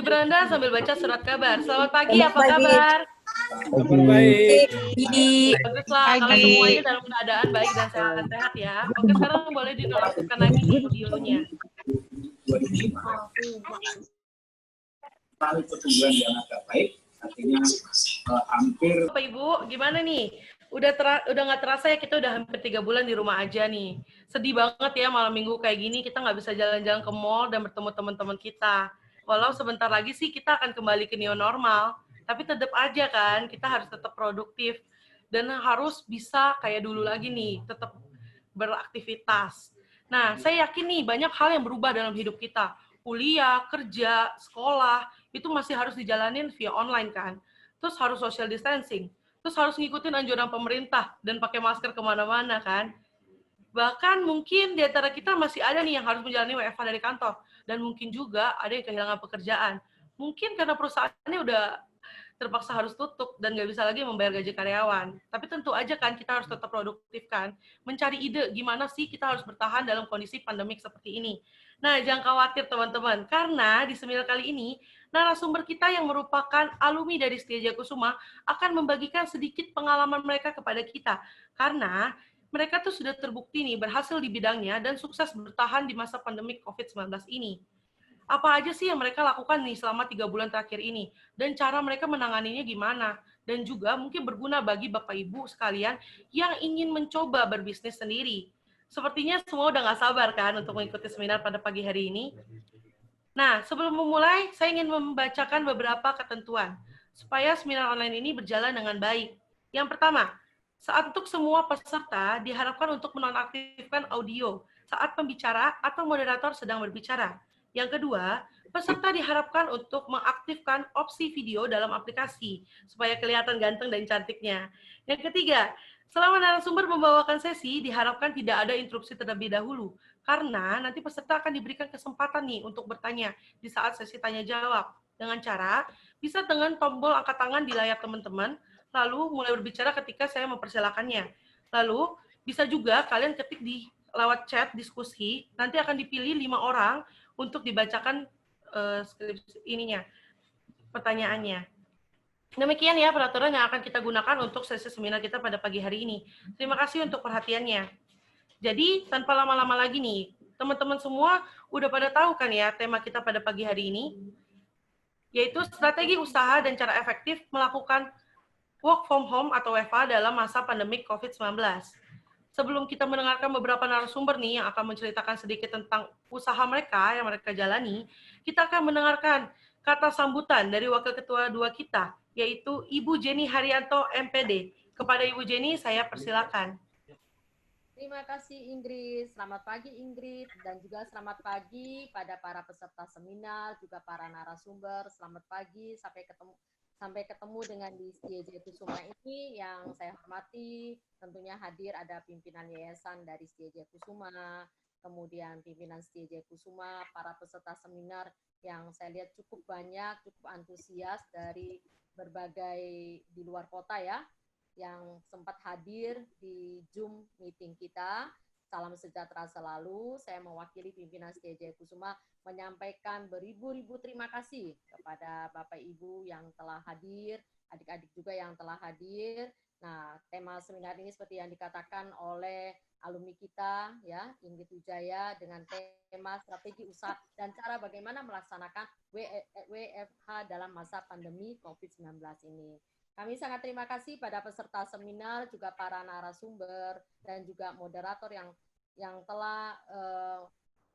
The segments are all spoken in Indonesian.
di beranda sambil baca surat kabar. Selamat pagi, Selamat apa pagi. kabar? Kabar baik. Baguslah kalau semuanya dalam keadaan baik dan sehat-sehat ya. Oke, sekarang boleh dinonaktifkan lagi nih audionya. Pertumbuhan yang agak baik, artinya hampir. Bapak Ibu, gimana nih? Udah nggak terasa ya kita udah hampir 3 bulan di rumah aja nih. Sedih banget ya malam minggu kayak gini kita nggak bisa jalan-jalan ke mall dan bertemu teman-teman kita. Walau sebentar lagi sih kita akan kembali ke new normal, tapi tetap aja kan kita harus tetap produktif dan harus bisa kayak dulu lagi nih, tetap beraktivitas. Nah, saya yakin nih banyak hal yang berubah dalam hidup kita. Kuliah, kerja, sekolah, itu masih harus dijalanin via online kan. Terus harus social distancing. Terus harus ngikutin anjuran pemerintah dan pakai masker kemana-mana kan. Bahkan mungkin di antara kita masih ada nih yang harus menjalani WFH dari kantor. Dan mungkin juga ada yang kehilangan pekerjaan. Mungkin karena perusahaannya udah terpaksa harus tutup dan nggak bisa lagi membayar gaji karyawan. Tapi tentu aja kan kita harus tetap produktif kan, mencari ide gimana sih kita harus bertahan dalam kondisi pandemik seperti ini. Nah, jangan khawatir teman-teman, karena di seminar kali ini, narasumber kita yang merupakan alumni dari Setia Kusuma akan membagikan sedikit pengalaman mereka kepada kita. Karena mereka tuh sudah terbukti nih berhasil di bidangnya dan sukses bertahan di masa pandemik COVID-19 ini. Apa aja sih yang mereka lakukan nih selama 3 bulan terakhir ini? Dan cara mereka menanganinya gimana? Dan juga mungkin berguna bagi Bapak Ibu sekalian yang ingin mencoba berbisnis sendiri. Sepertinya semua udah nggak sabar kan untuk mengikuti seminar pada pagi hari ini. Nah, sebelum memulai, saya ingin membacakan beberapa ketentuan supaya seminar online ini berjalan dengan baik. Yang pertama, saat untuk semua peserta diharapkan untuk menonaktifkan audio saat pembicara atau moderator sedang berbicara. Yang kedua, peserta diharapkan untuk mengaktifkan opsi video dalam aplikasi supaya kelihatan ganteng dan cantiknya. Yang ketiga, selama narasumber membawakan sesi, diharapkan tidak ada interupsi terlebih dahulu, karena nanti peserta akan diberikan kesempatan nih untuk bertanya di saat sesi tanya jawab. Dengan cara, bisa dengan tombol angkat tangan di layar teman-teman, lalu mulai berbicara ketika saya mempersilakannya. Lalu, bisa juga kalian ketik di lewat chat diskusi, nanti akan dipilih 5 orang untuk dibacakan pertanyaannya. Demikian ya peraturan yang akan kita gunakan untuk sesi seminar kita pada pagi hari ini. Terima kasih untuk perhatiannya. Jadi, tanpa lama-lama lagi nih, teman-teman semua udah pada tahu kan ya tema kita pada pagi hari ini? Yaitu strategi usaha dan cara efektif melakukan work from home atau WFH dalam masa pandemi COVID-19. Sebelum kita mendengarkan beberapa narasumber nih yang akan menceritakan sedikit tentang usaha mereka yang mereka jalani, kita akan mendengarkan kata sambutan dari Wakil Ketua 2 kita, yaitu Ibu Jenny Haryanto, MPD. Kepada Ibu Jenny, saya persilakan. Terima kasih Ingrid, selamat pagi Ingrid, dan juga selamat pagi pada para peserta seminar, juga para narasumber, selamat pagi, sampai ketemu dengan di Setia Kusuma ini yang saya hormati. Tentunya hadir ada pimpinan yayasan dari Setia Kusuma, kemudian pimpinan Setia Kusuma, para peserta seminar yang saya lihat cukup banyak, cukup antusias dari berbagai di luar kota ya, yang sempat hadir di Zoom meeting kita. Salam sejahtera selalu. Saya mewakili pimpinan Setia Kusuma menyampaikan beribu-ribu terima kasih kepada Bapak Ibu yang telah hadir, adik-adik juga yang telah hadir. Nah, tema seminar ini seperti yang dikatakan oleh alumni kita ya, Ingrid Wijaya, dengan tema strategi usaha dan cara bagaimana melaksanakan WFH dalam masa pandemi COVID-19 ini. Kami sangat terima kasih pada peserta seminar, juga para narasumber, dan juga moderator yang telah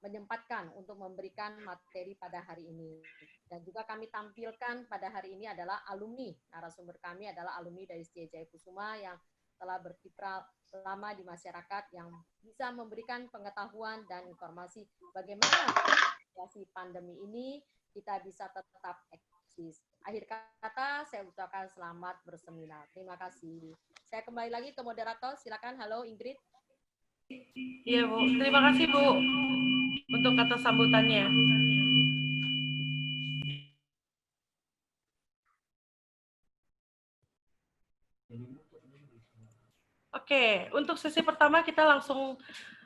menyempatkan untuk memberikan materi pada hari ini. Dan juga kami tampilkan pada hari ini adalah alumni, narasumber kami adalah alumni dari Setia Kusuma yang telah berkiprah lama di masyarakat, yang bisa memberikan pengetahuan dan informasi bagaimana situasi pandemi ini kita bisa tetap eksis. Akhir kata, saya ucapkan selamat berseminar. Terima kasih. Saya kembali lagi ke moderator. Silakan. Halo, Ingrid. Iya, Bu. Terima kasih, Bu, untuk kata sambutannya. Oke, untuk sesi pertama kita langsung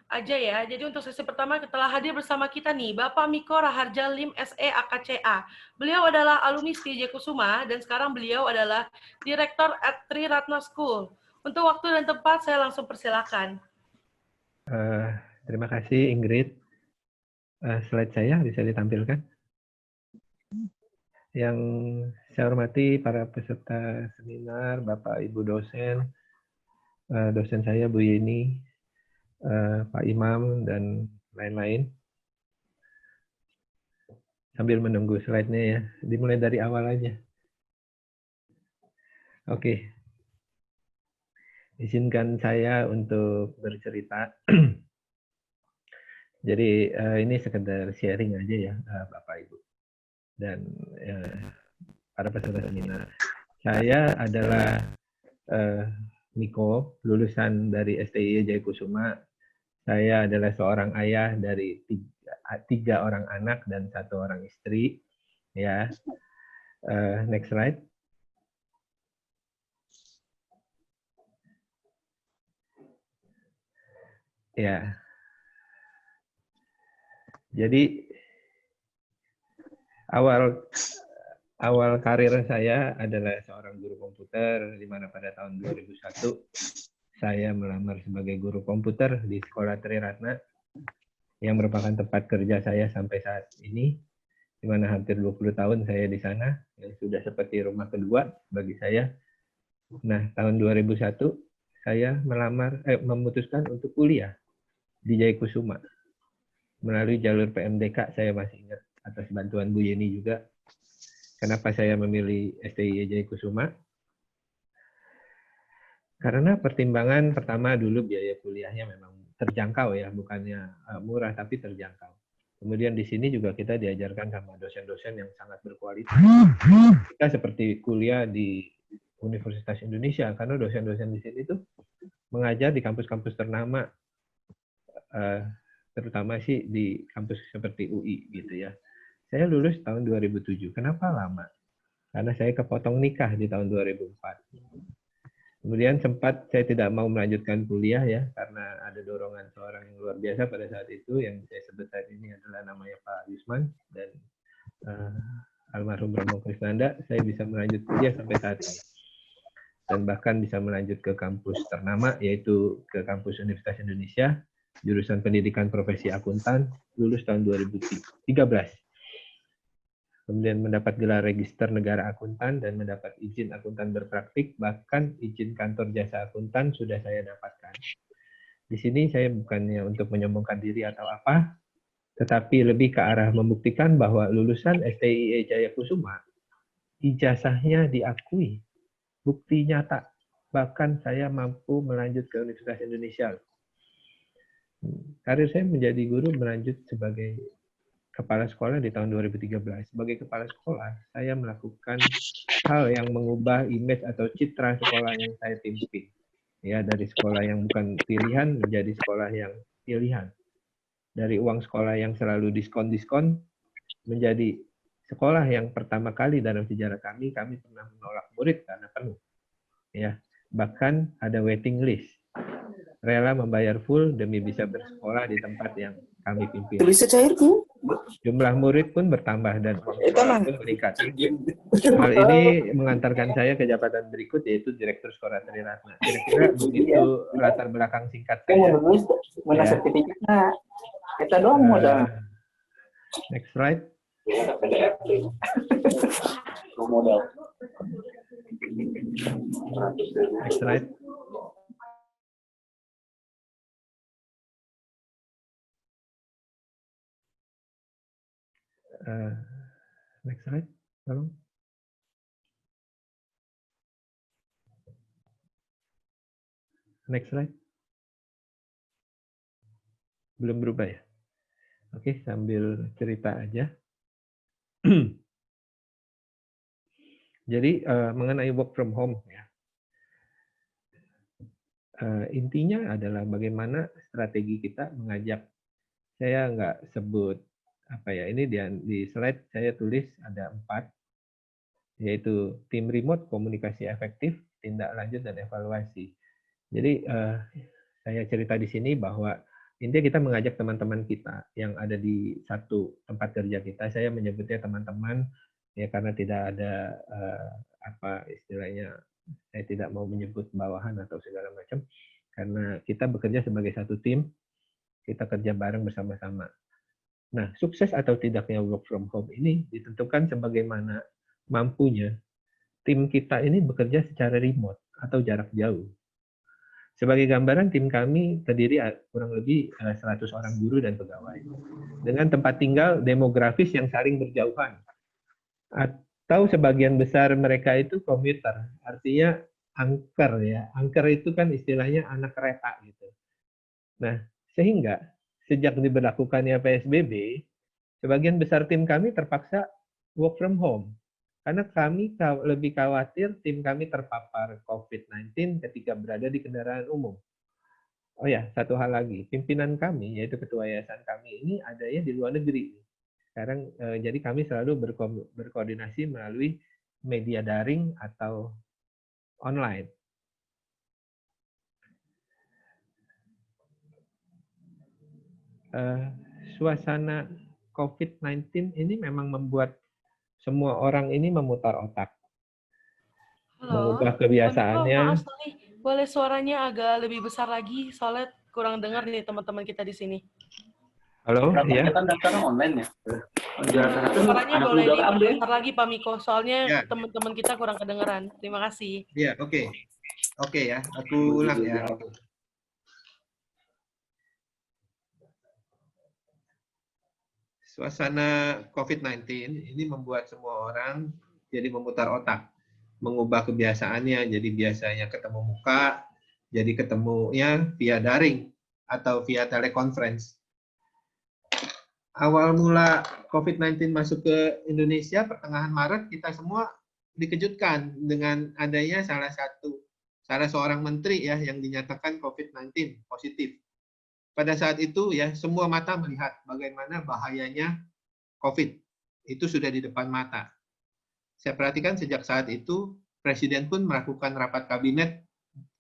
aja ya. Jadi untuk sesi pertama telah hadir bersama kita nih Bapak Miko Raharja Lim SE AKCA. Beliau adalah alumni STIJ Kusuma dan sekarang beliau adalah Direktur at Tri Ratna School. Untuk waktu dan tempat saya langsung persilakan. Terima kasih Ingrid. Slide saya bisa ditampilkan. Yang saya hormati para peserta seminar, Bapak Ibu dosen, dosen saya Bu Yeni, Pak Imam, dan lain-lain. Sambil menunggu slide-nya ya, dimulai dari awal aja. Oke, izinkan saya untuk bercerita. Jadi ini sekedar sharing aja ya, Bapak Ibu dan para peserta seminar. Saya adalah Miko, lulusan dari STIJ Jayakusuma. Saya adalah seorang ayah dari tiga orang anak dan 1 orang istri. Ya, next slide. Ya, jadi awal karir saya adalah seorang guru komputer, di mana pada tahun 2001 saya melamar sebagai guru komputer di Sekolah Tri Ratna, yang merupakan tempat kerja saya sampai saat ini, di mana hampir 20 tahun saya di sana, yang sudah seperti rumah kedua bagi saya. Nah, tahun 2001 saya memutuskan untuk kuliah di Jayakusuma melalui jalur PMDK. Saya masih ingat, atas bantuan Bu Yeni juga. Kenapa saya memilih STIJ Jayakusuma? Karena pertimbangan pertama dulu biaya kuliahnya memang terjangkau ya, bukannya murah tapi terjangkau. Kemudian di sini juga kita diajarkan sama dosen-dosen yang sangat berkualitas. Kita seperti kuliah di Universitas Indonesia, karena dosen-dosen di sini tuh mengajar di kampus-kampus ternama, terutama sih di kampus seperti UI gitu ya. Saya lulus tahun 2007. Kenapa lama? Karena saya kepotong nikah di tahun 2004. Kemudian sempat saya tidak mau melanjutkan kuliah ya, karena ada dorongan seorang yang luar biasa pada saat itu, yang saya sebut saat ini adalah namanya Pak Yusman dan almarhum Romo Krisnanda. Saya bisa melanjut kuliah sampai saat ini. Dan bahkan bisa melanjut ke kampus ternama, yaitu ke kampus Universitas Indonesia, jurusan pendidikan profesi akuntan, lulus tahun 2013. Kemudian mendapat gelar register negara akuntan dan mendapat izin akuntan berpraktik, bahkan izin kantor jasa akuntan sudah saya dapatkan. Di sini saya bukannya untuk menyombongkan diri atau apa, tetapi lebih ke arah membuktikan bahwa lulusan STIJ Jayakusuma, ijazahnya diakui, bukti nyata. Bahkan saya mampu melanjut ke Universitas Indonesia. Karir saya menjadi guru berlanjut sebagai kepala sekolah di tahun 2013. Sebagai kepala sekolah, saya melakukan hal yang mengubah image atau citra sekolah yang saya pimpin. Ya, dari sekolah yang bukan pilihan menjadi sekolah yang pilihan. Dari uang sekolah yang selalu diskon-diskon menjadi sekolah yang pertama kali dalam sejarah kami pernah menolak murid karena penuh. Ya, bahkan ada waiting list. Rela membayar full demi bisa bersekolah di tempat yang kami pimpin. Jumlah murid pun bertambah dan uang sekolah pun meningkat. Hal ini mengantarkan saya ke jabatan berikut, yaitu Direktur Sekolah Tri Ratna. Kira-kira begitu latar belakang singkat saya. Next slide. Next slide. Next slide, tolong. Next slide. Belum berubah ya? Oke, sambil cerita aja. Jadi mengenai work from home ya. Intinya adalah bagaimana strategi kita mengajak. Saya nggak sebut apa ya, ini di slide saya tulis ada 4, yaitu tim remote, komunikasi efektif, tindak lanjut, dan evaluasi. Jadi saya cerita di sini bahwa Intinya kita mengajak teman-teman kita yang ada di satu tempat kerja kita, saya menyebutnya teman-teman ya karena tidak ada apa istilahnya, saya tidak mau menyebut bawahan atau segala macam, karena kita bekerja sebagai satu tim, kita kerja bareng bersama-sama. Nah, sukses atau tidaknya work from home ini ditentukan sebagaimana mampunya tim kita ini bekerja secara remote atau jarak jauh. Sebagai gambaran, tim kami terdiri kurang lebih 100 orang guru dan pegawai. Dengan tempat tinggal demografis yang saling berjauhan. Atau sebagian besar mereka itu komuter, artinya angker ya. Angker itu kan istilahnya anak kereta gitu. Nah, sehingga sejak diberlakukannya PSBB, sebagian besar tim kami terpaksa work from home. Karena kami lebih khawatir tim kami terpapar COVID-19 ketika berada di kendaraan umum. Oh ya, satu hal lagi, pimpinan kami, yaitu ketua yayasan kami ini adanya di luar negeri. Sekarang, jadi kami selalu berkoordinasi melalui media daring atau online. Suasana COVID-19 ini memang membuat semua orang ini memutar otak. Halo, Mengubah Pak Miko, kebiasaannya. maaf nih, boleh suaranya agak lebih besar lagi, soalnya kurang dengar nih teman-teman kita di sini. Halo, ya. Kan daftarnya online ya. Suaranya boleh diperbesar lagi, Pak Miko, soalnya Ya. teman-teman kita kurang kedengeran. Terima kasih. Iya, oke. Oke ya, aku ulang ya. Suasana COVID-19 ini membuat semua orang jadi memutar otak, mengubah kebiasaannya, jadi biasanya ketemu muka, jadi ketemunya via daring atau via teleconference. Awal mula COVID-19 masuk ke Indonesia pertengahan Maret, kita semua dikejutkan dengan adanya salah seorang menteri ya yang dinyatakan COVID-19 positif. Pada saat itu ya semua mata melihat bagaimana bahayanya COVID. Itu sudah di depan mata. Saya perhatikan sejak saat itu Presiden pun melakukan rapat kabinet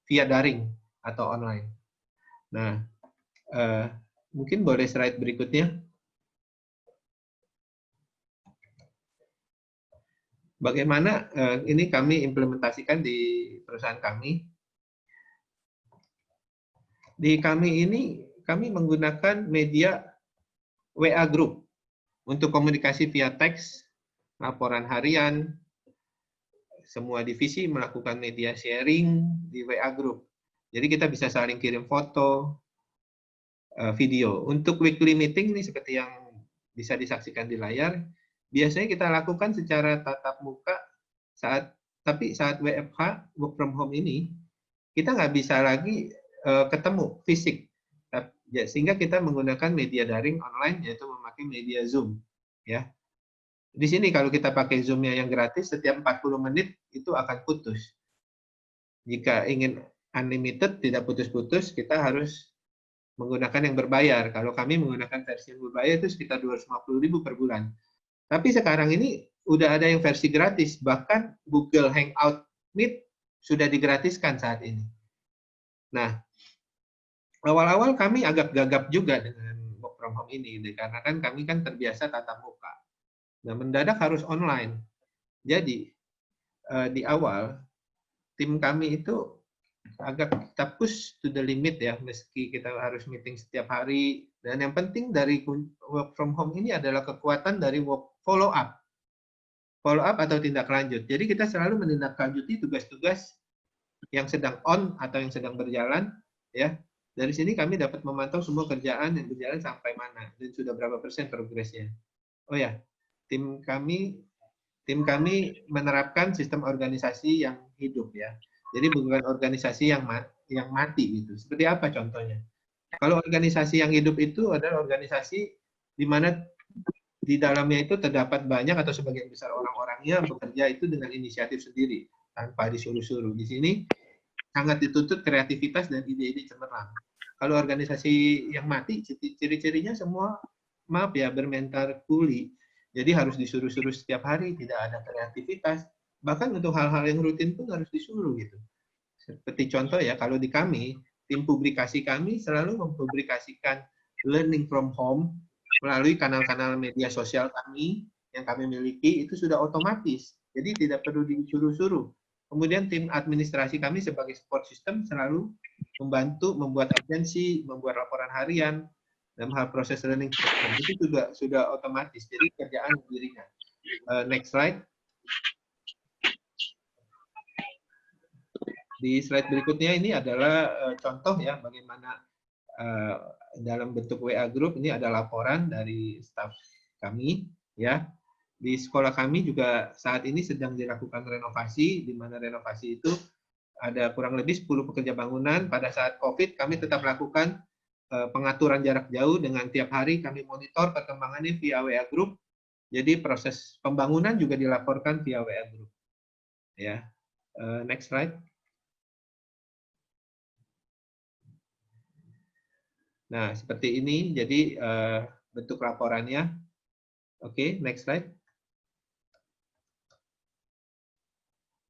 via daring atau online. Nah, mungkin boleh slide berikutnya. Bagaimana ini kami implementasikan di perusahaan kami. Di kami ini kami menggunakan media WA Group untuk komunikasi via teks, laporan harian, semua divisi melakukan media sharing di WA Group. Jadi kita bisa saling kirim foto, video. Untuk weekly meeting ini seperti yang bisa disaksikan di layar, biasanya kita lakukan secara tatap muka tapi saat WFH, work from home ini, kita nggak bisa lagi ketemu fisik. Sehingga kita menggunakan media daring online, yaitu memakai media Zoom. Ya. Di sini kalau kita pakai Zoom-nya yang gratis, setiap 40 menit itu akan putus. Jika ingin unlimited, tidak putus-putus, kita harus menggunakan yang berbayar. Kalau kami menggunakan versi yang berbayar itu sekitar 250.000 per bulan. Tapi sekarang ini udah ada yang versi gratis, bahkan Google Hangout Meet sudah digratiskan saat ini. Nah, awal-awal kami agak gagap juga dengan work from home ini, karena kan kami kan terbiasa tatap muka. Nah, mendadak harus online. Jadi, di awal, tim kami itu agak kita push to the limit ya, meski kita harus meeting setiap hari. Dan yang penting dari work from home ini adalah kekuatan dari follow up. Follow up atau tindak lanjut. Jadi kita selalu menindaklanjuti tugas-tugas yang sedang on atau yang sedang berjalan, ya. Dari sini kami dapat memantau semua kerjaan yang berjalan sampai mana dan sudah berapa persen progresnya. Oh ya, tim kami menerapkan sistem organisasi yang hidup ya. Jadi bukan organisasi yang mati gitu. Seperti apa contohnya? Kalau organisasi yang hidup itu adalah organisasi di mana di dalamnya itu terdapat banyak atau sebagian besar orang-orangnya bekerja itu dengan inisiatif sendiri tanpa disuruh-suruh. Di sini sangat dituntut kreativitas dan ide-ide cemerlang. Kalau organisasi yang mati, ciri-cirinya semua, maaf ya, bermental kuli. Jadi harus disuruh-suruh setiap hari, tidak ada kreativitas. Bahkan untuk hal-hal yang rutin pun harus disuruh gitu. Seperti contoh ya, kalau di kami, tim publikasi kami selalu mempublikasikan learning from home melalui kanal-kanal media sosial kami yang kami miliki, itu sudah otomatis. Jadi tidak perlu disuruh-suruh. Kemudian tim administrasi kami sebagai support system selalu membantu membuat absensi, membuat laporan harian, dalam hal proses learning from home. Itu sudah otomatis. Jadi kerjaan lebih ringan. Next slide. Di slide berikutnya ini adalah contoh ya bagaimana dalam bentuk WA group ini ada laporan dari staf kami ya. Di sekolah kami juga saat ini sedang dilakukan renovasi, di mana renovasi itu ada kurang lebih 10 pekerja bangunan. Pada saat COVID kami tetap lakukan pengaturan jarak jauh dengan tiap hari kami monitor perkembangannya via WA group. Jadi proses pembangunan juga dilaporkan via WA group. Ya, next slide. Nah, seperti ini. Jadi bentuk laporannya. Oke, next slide.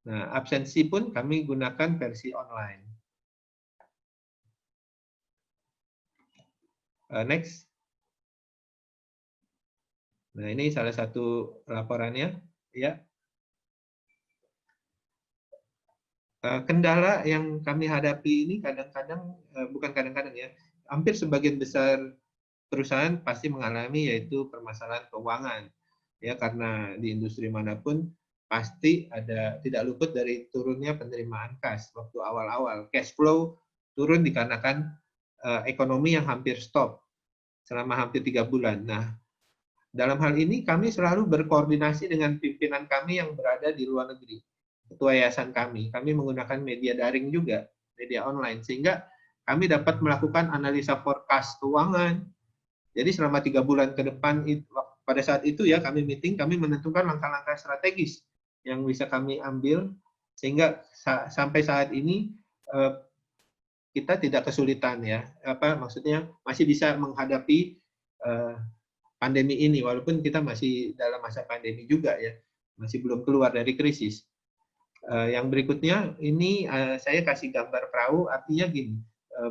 Nah, absensi pun kami gunakan versi online. Next. Nah, ini salah satu laporannya. Ya. Kendala yang kami hadapi ini kadang-kadang, bukan kadang-kadang ya, hampir sebagian besar perusahaan pasti mengalami yaitu permasalahan keuangan. Ya, karena di industri manapun pasti ada tidak luput dari turunnya penerimaan kas waktu awal-awal. Cash flow turun dikarenakan ekonomi yang hampir stop selama hampir 3 bulan. Nah, dalam hal ini kami selalu berkoordinasi dengan pimpinan kami yang berada di luar negeri. Ketua yayasan kami menggunakan media daring juga, media online, sehingga kami dapat melakukan analisa forecast keuangan. Jadi selama 3 bulan ke depan, pada saat itu ya kami meeting, kami menentukan langkah-langkah strategis yang bisa kami ambil sehingga sampai saat ini kita tidak kesulitan ya, maksudnya masih bisa menghadapi pandemi ini walaupun kita masih dalam masa pandemi juga ya, masih belum keluar dari krisis. Yang berikutnya ini saya kasih gambar perahu, artinya gini,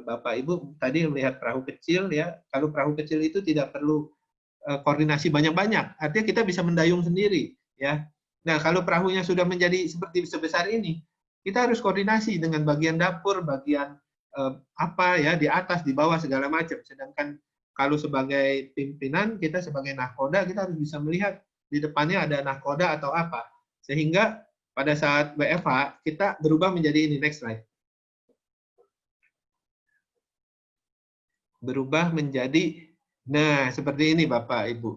Bapak Ibu tadi melihat perahu kecil ya, kalau perahu kecil itu tidak perlu koordinasi banyak-banyak, artinya kita bisa mendayung sendiri ya. Nah, kalau perahunya sudah menjadi seperti sebesar ini, kita harus koordinasi dengan bagian dapur, bagian apa ya, di atas, di bawah, segala macam. Sedangkan kalau sebagai pimpinan, kita sebagai nahkoda, kita harus bisa melihat di depannya ada nahkoda atau apa. Sehingga pada saat WFH, kita berubah menjadi ini, next slide. Berubah menjadi, nah seperti ini Bapak Ibu.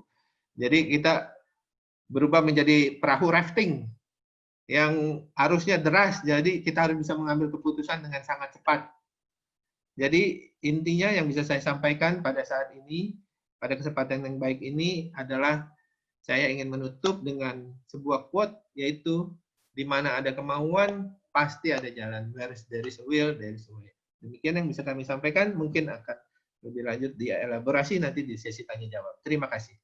Jadi kita berubah menjadi perahu rafting yang harusnya deras, jadi kita harus bisa mengambil keputusan dengan sangat cepat. Jadi intinya yang bisa saya sampaikan pada saat ini, pada kesempatan yang baik ini adalah saya ingin menutup dengan sebuah quote, yaitu di mana ada kemauan, pasti ada jalan. Where there is a will, there is a way. Demikian yang bisa kami sampaikan, mungkin akan lebih lanjut dielaborasi nanti di sesi tanya-jawab. Terima kasih.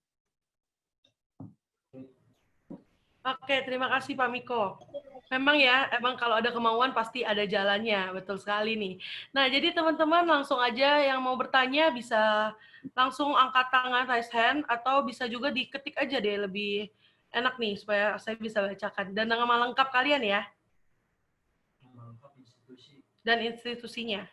Oke, terima kasih Pak Miko. Memang ya, emang kalau ada kemauan pasti ada jalannya, betul sekali nih. Nah, jadi teman-teman langsung aja yang mau bertanya bisa langsung angkat tangan, raise hand, atau bisa juga diketik aja deh, lebih enak nih supaya saya bisa bacakan. Dan nama lengkap kalian ya. Dan institusinya.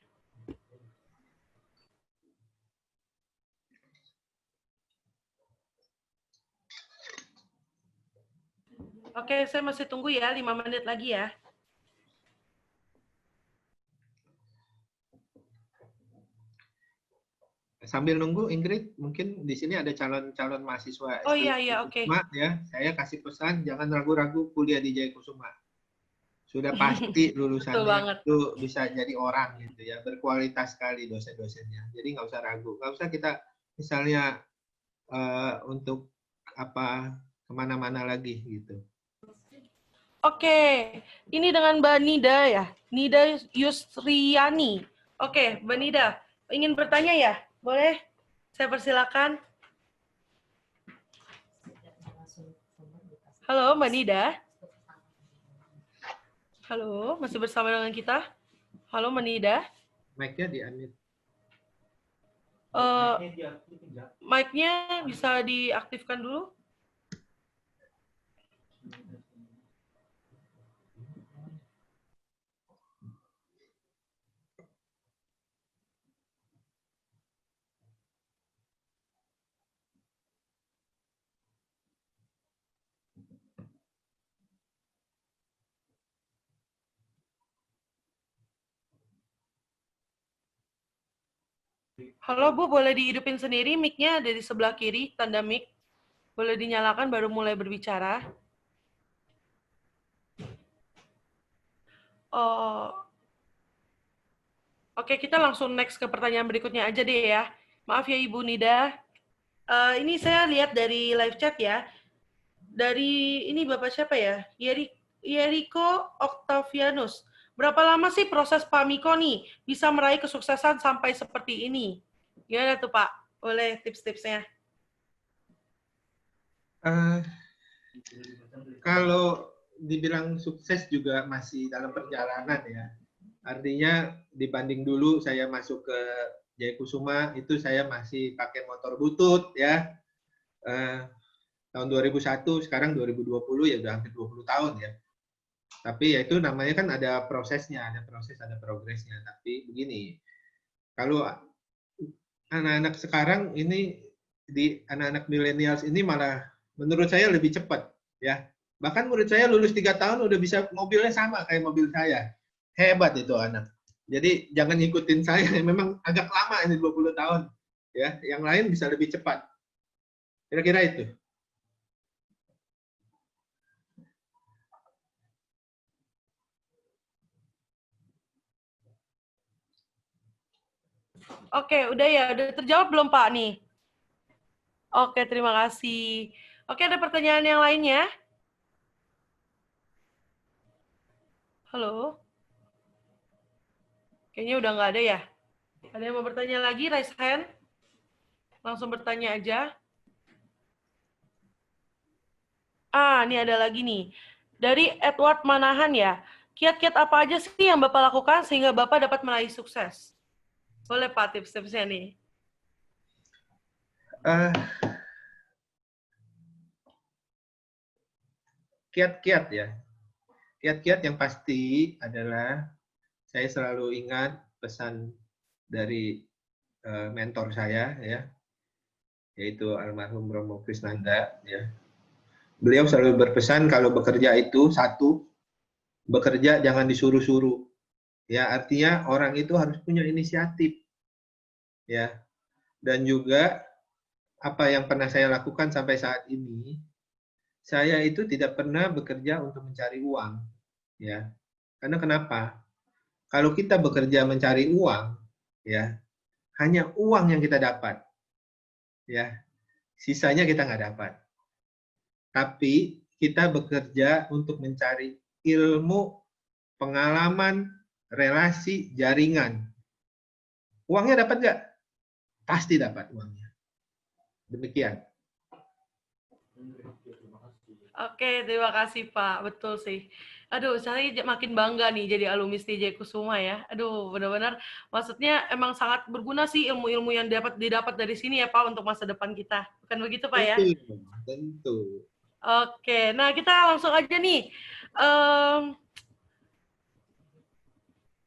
Oke, saya masih tunggu ya, 5 menit lagi ya. Sambil nunggu, Ingrid, mungkin di sini ada calon-calon mahasiswa Oh iya, oke. Ya, saya kasih pesan, jangan ragu-ragu kuliah di Jayakusuma. Sudah pasti lulusannya itu bisa jadi orang gitu ya, berkualitas sekali dosen-dosennya. Jadi nggak usah ragu, nggak usah kita misalnya untuk apa kemana-mana lagi gitu. Oke, ini dengan Mbak Nida ya, Nida Yusriani. Oke, Mbak Nida, ingin bertanya ya? Boleh? Saya persilakan. Halo, Mbak Nida. Halo, masih bersama dengan kita? Halo, Mbak Nida. Mic-nya di-unmute. Mic-nya bisa diaktifkan dulu. Halo Bu, boleh dihidupin sendiri mic-nya ada di sebelah kiri, tanda mic. Boleh dinyalakan baru mulai berbicara. Oh, oke, kita langsung next ke pertanyaan berikutnya aja deh ya. Maaf ya Ibu Nida. Ini saya lihat dari live chat ya. Dari ini Bapak siapa ya? Yeriko Octavianus. Berapa lama sih proses Pak Miko nih bisa meraih kesuksesan sampai seperti ini? Gimana tuh Pak? Boleh tips-tipsnya? Kalau dibilang sukses juga masih dalam perjalanan ya. Artinya dibanding dulu saya masuk ke Jayakusuma itu saya masih pakai motor butut ya. Tahun 2001, sekarang 2020 ya udah hampir 20 tahun ya. Tapi ya itu namanya kan ada prosesnya, ada proses, ada progresnya. Tapi begini, kalau anak-anak sekarang ini di anak-anak millennials ini malah menurut saya lebih cepat ya. Bahkan menurut saya lulus 3 tahun udah bisa mobilnya sama kayak mobil saya. Hebat itu anak. Jadi jangan ikutin saya, memang agak lama ini 20 tahun. Ya, yang lain bisa lebih cepat. Kira-kira itu. Oke, udah ya. Udah terjawab belum Pak nih? Oke, terima kasih. Oke, ada pertanyaan yang lainnya? Halo? Kayaknya udah nggak ada ya. Ada yang mau bertanya lagi? Raise hand. Langsung bertanya aja. Ini ada lagi nih. Dari Edward Manahan ya. Kiat-kiat apa aja sih yang Bapak lakukan sehingga Bapak dapat meraih sukses? Boleh Pak tips-tipsnya nih. Kiat-kiat ya. Kiat-kiat yang pasti adalah saya selalu ingat pesan dari mentor saya ya, yaitu almarhum Romo Krisnanda ya. Beliau selalu berpesan kalau bekerja itu satu, bekerja jangan disuruh-suruh. Ya, artinya orang itu harus punya inisiatif. Ya. Dan juga apa yang pernah saya lakukan sampai saat ini, saya itu tidak pernah bekerja untuk mencari uang. Ya. Karena kenapa? Kalau kita bekerja mencari uang, ya, hanya uang yang kita dapat. Ya. Sisanya kita nggak dapat. Tapi kita bekerja untuk mencari ilmu, pengalaman, relasi, jaringan. Uangnya dapat nggak? Pasti dapat uangnya. Demikian. Oke, terima kasih Pak. Betul sih. Aduh, saya makin bangga nih jadi alumni TJ Kusuma ya. Aduh, benar-benar maksudnya emang sangat berguna sih ilmu-ilmu yang didapat dari sini ya Pak untuk masa depan kita. Bukan begitu Pak ya? Tentu. Oke, nah kita langsung aja nih.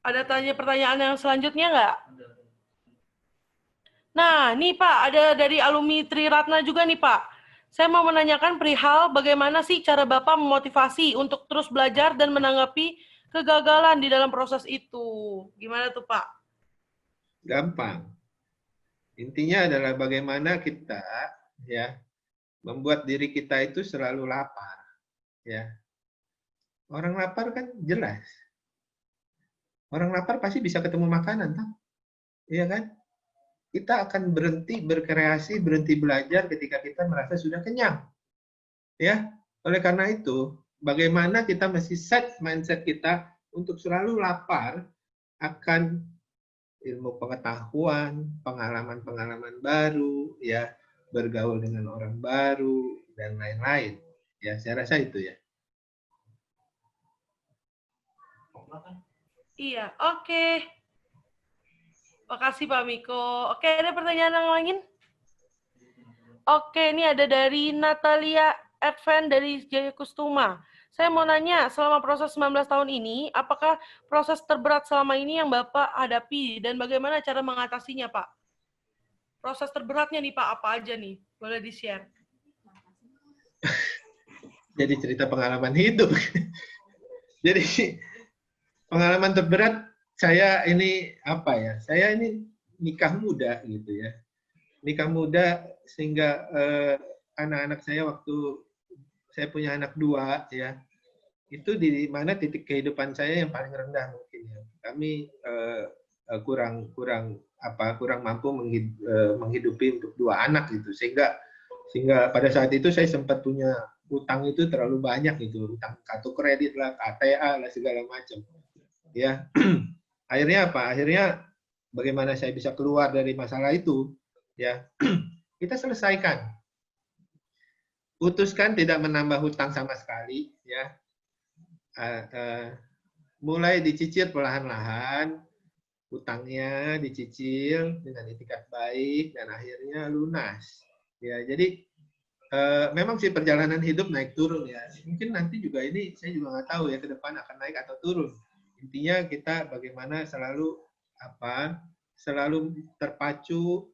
Ada pertanyaan yang selanjutnya nggak? Nah, nih Pak, ada dari alumni Triratna juga nih Pak. Saya mau menanyakan perihal bagaimana sih cara Bapak memotivasi untuk terus belajar dan menanggapi kegagalan di dalam proses itu. Gimana tuh Pak? Gampang. Intinya adalah bagaimana kita ya membuat diri kita itu selalu lapar. Ya. Orang lapar kan jelas. Orang lapar pasti bisa ketemu makanan, kan? Iya kan? Kita akan berhenti berkreasi, berhenti belajar ketika kita merasa sudah kenyang. Ya, oleh karena itu, bagaimana kita mesti set mindset kita untuk selalu lapar akan ilmu pengetahuan, pengalaman-pengalaman baru, ya, bergaul dengan orang baru dan lain-lain. Ya, saya rasa itu ya. Iya, oke. Makasih Pak Miko. Oke, ada pertanyaan yang lain? Oke, ini ada dari Natalia Advan dari Jayakustuma. Saya mau nanya, selama proses 19 tahun ini, apakah proses terberat selama ini yang Bapak hadapi dan bagaimana cara mengatasinya, Pak? Proses terberatnya nih, Pak, apa aja nih? Boleh di-share. Jadi cerita pengalaman hidup. Jadi pengalaman terberat saya ini apa ya? Saya ini nikah muda gitu ya. Nikah muda sehingga anak-anak saya waktu saya punya anak 2 ya, itu di mana titik kehidupan saya yang paling rendah mungkin ya. Kami kurang mampu menghidupi untuk 2 anak gitu, sehingga pada saat itu saya sempat punya utang itu terlalu banyak gitu, utang kartu kredit lah, KTA lah, segala macam ya. Akhirnya apa? Akhirnya bagaimana saya bisa keluar dari masalah itu ya? Kita selesaikan, putuskan tidak menambah hutang sama sekali ya. Mulai dicicil perlahan-lahan, hutangnya dicicil dengan itikat baik dan akhirnya lunas. Ya, jadi memang sih perjalanan hidup naik turun ya. Mungkin nanti juga ini saya juga nggak tahu ya ke depan akan naik atau turun. Intinya kita bagaimana selalu terpacu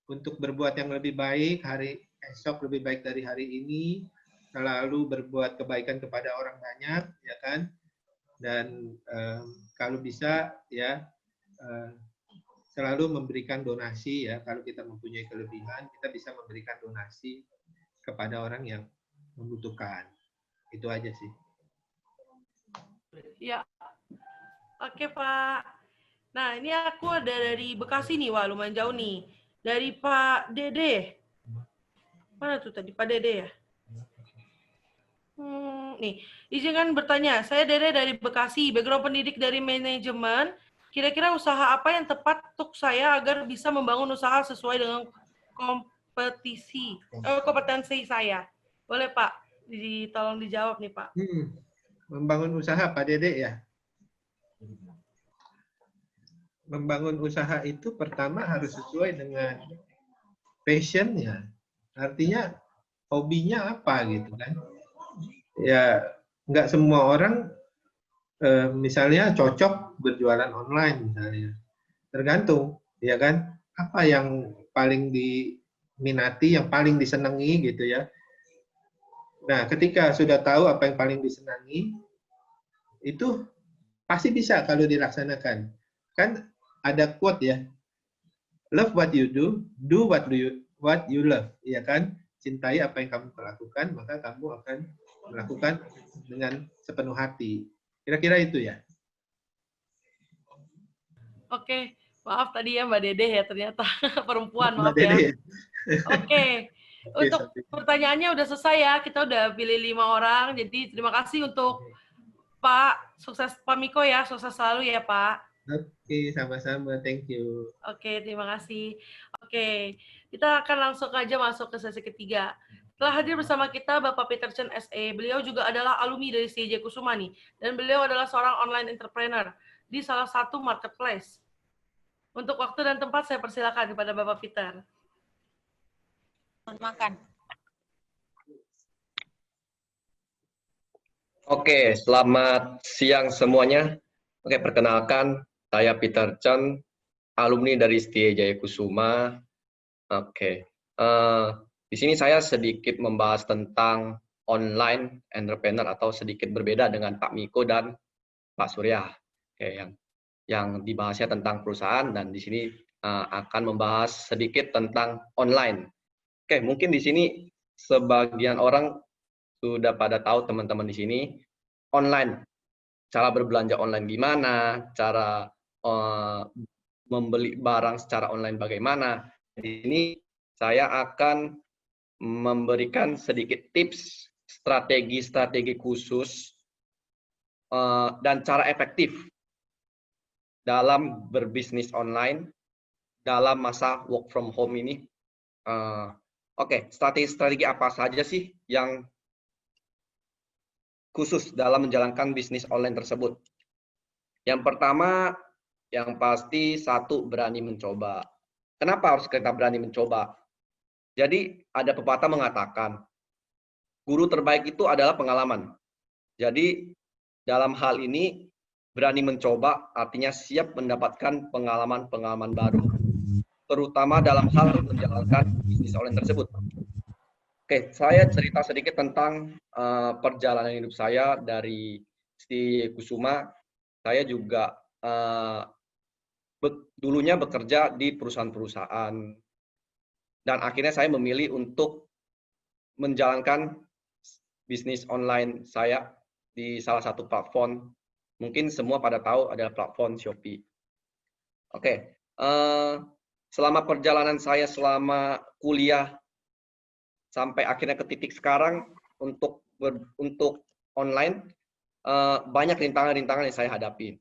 untuk berbuat yang lebih baik, hari esok lebih baik dari hari ini, selalu berbuat kebaikan kepada orang banyak, ya kan? Dan kalau bisa ya selalu memberikan donasi ya. Kalau kita mempunyai kelebihan, kita bisa memberikan donasi kepada orang yang membutuhkan. Itu aja sih. Ya, oke Pak. Nah, ini aku ada dari Bekasi nih, wah lumayan jauh nih. Dari Pak Dede. Mana tuh tadi, Pak Dede ya? Nih, izinkan bertanya. Saya Dede dari Bekasi, background pendidik dari manajemen. Kira-kira usaha apa yang tepat untuk saya agar bisa membangun usaha sesuai dengan kompetensi saya? Boleh Pak, tolong dijawab nih Pak. Membangun usaha Pak Dede ya? Membangun usaha itu pertama harus sesuai dengan passion-nya. Artinya hobinya apa gitu kan. Ya, nggak semua orang misalnya cocok berjualan online misalnya. Tergantung, ya kan? Apa yang paling diminati, yang paling disenangi gitu ya. Nah, ketika sudah tahu apa yang paling disenangi, itu pasti bisa kalau dilaksanakan. Kan ada quote ya, love what you do what you love, ya kan? Cintai apa yang kamu lakukan, maka kamu akan melakukan dengan sepenuh hati. Kira-kira itu ya. Oke, maaf tadi ya Mbak Dede ya, ternyata perempuan, maaf Mbak Dede ya. Oke, untuk pertanyaannya udah selesai ya, kita udah pilih 5 orang, jadi terima kasih untuk Pak, sukses Pak Miko ya, sukses selalu ya Pak. Oke, sama-sama, thank you. Oke, terima kasih. Oke, kita akan langsung aja masuk ke sesi ketiga. Telah hadir bersama kita Bapak Peter Chen SE. Beliau juga adalah alumni dari STIJ Kusuma nih, dan beliau adalah seorang online entrepreneur di salah satu marketplace. Untuk waktu dan tempat saya persilakan kepada Bapak Peter. Makan. Oke, selamat siang semuanya. Oke, perkenalkan, saya Peter Chen, alumni dari STIJ Jayakusuma. Oke, di sini saya sedikit membahas tentang online entrepreneur atau sedikit berbeda dengan Pak Miko dan Pak Surya. Oke, yang dibahasnya tentang perusahaan, dan di sini akan membahas sedikit tentang online. Oke, mungkin di sini sebagian orang sudah pada tahu, teman-teman di sini, online. Cara berbelanja online gimana, cara membeli barang secara online bagaimana. Di sini saya akan memberikan sedikit tips, strategi khusus, dan cara efektif dalam berbisnis online dalam masa work from home ini. Oke, strategi apa saja sih yang khusus dalam menjalankan bisnis online tersebut? Yang pertama, Yang pasti satu, berani mencoba. Kenapa harus kita berani mencoba? Jadi ada pepatah mengatakan, guru terbaik itu adalah pengalaman. Jadi dalam hal ini, berani mencoba artinya siap mendapatkan pengalaman-pengalaman baru, terutama dalam hal menjalankan bisnis online tersebut. Oke, saya cerita sedikit tentang perjalanan hidup saya dari STIJ Kusuma. Saya juga dulunya bekerja di perusahaan-perusahaan, dan akhirnya saya memilih untuk menjalankan bisnis online saya di salah satu platform. Mungkin semua pada tahu adalah platform Shopee. Oke, selama perjalanan saya selama kuliah sampai akhirnya ke titik sekarang untuk online, banyak rintangan-rintangan yang saya hadapi.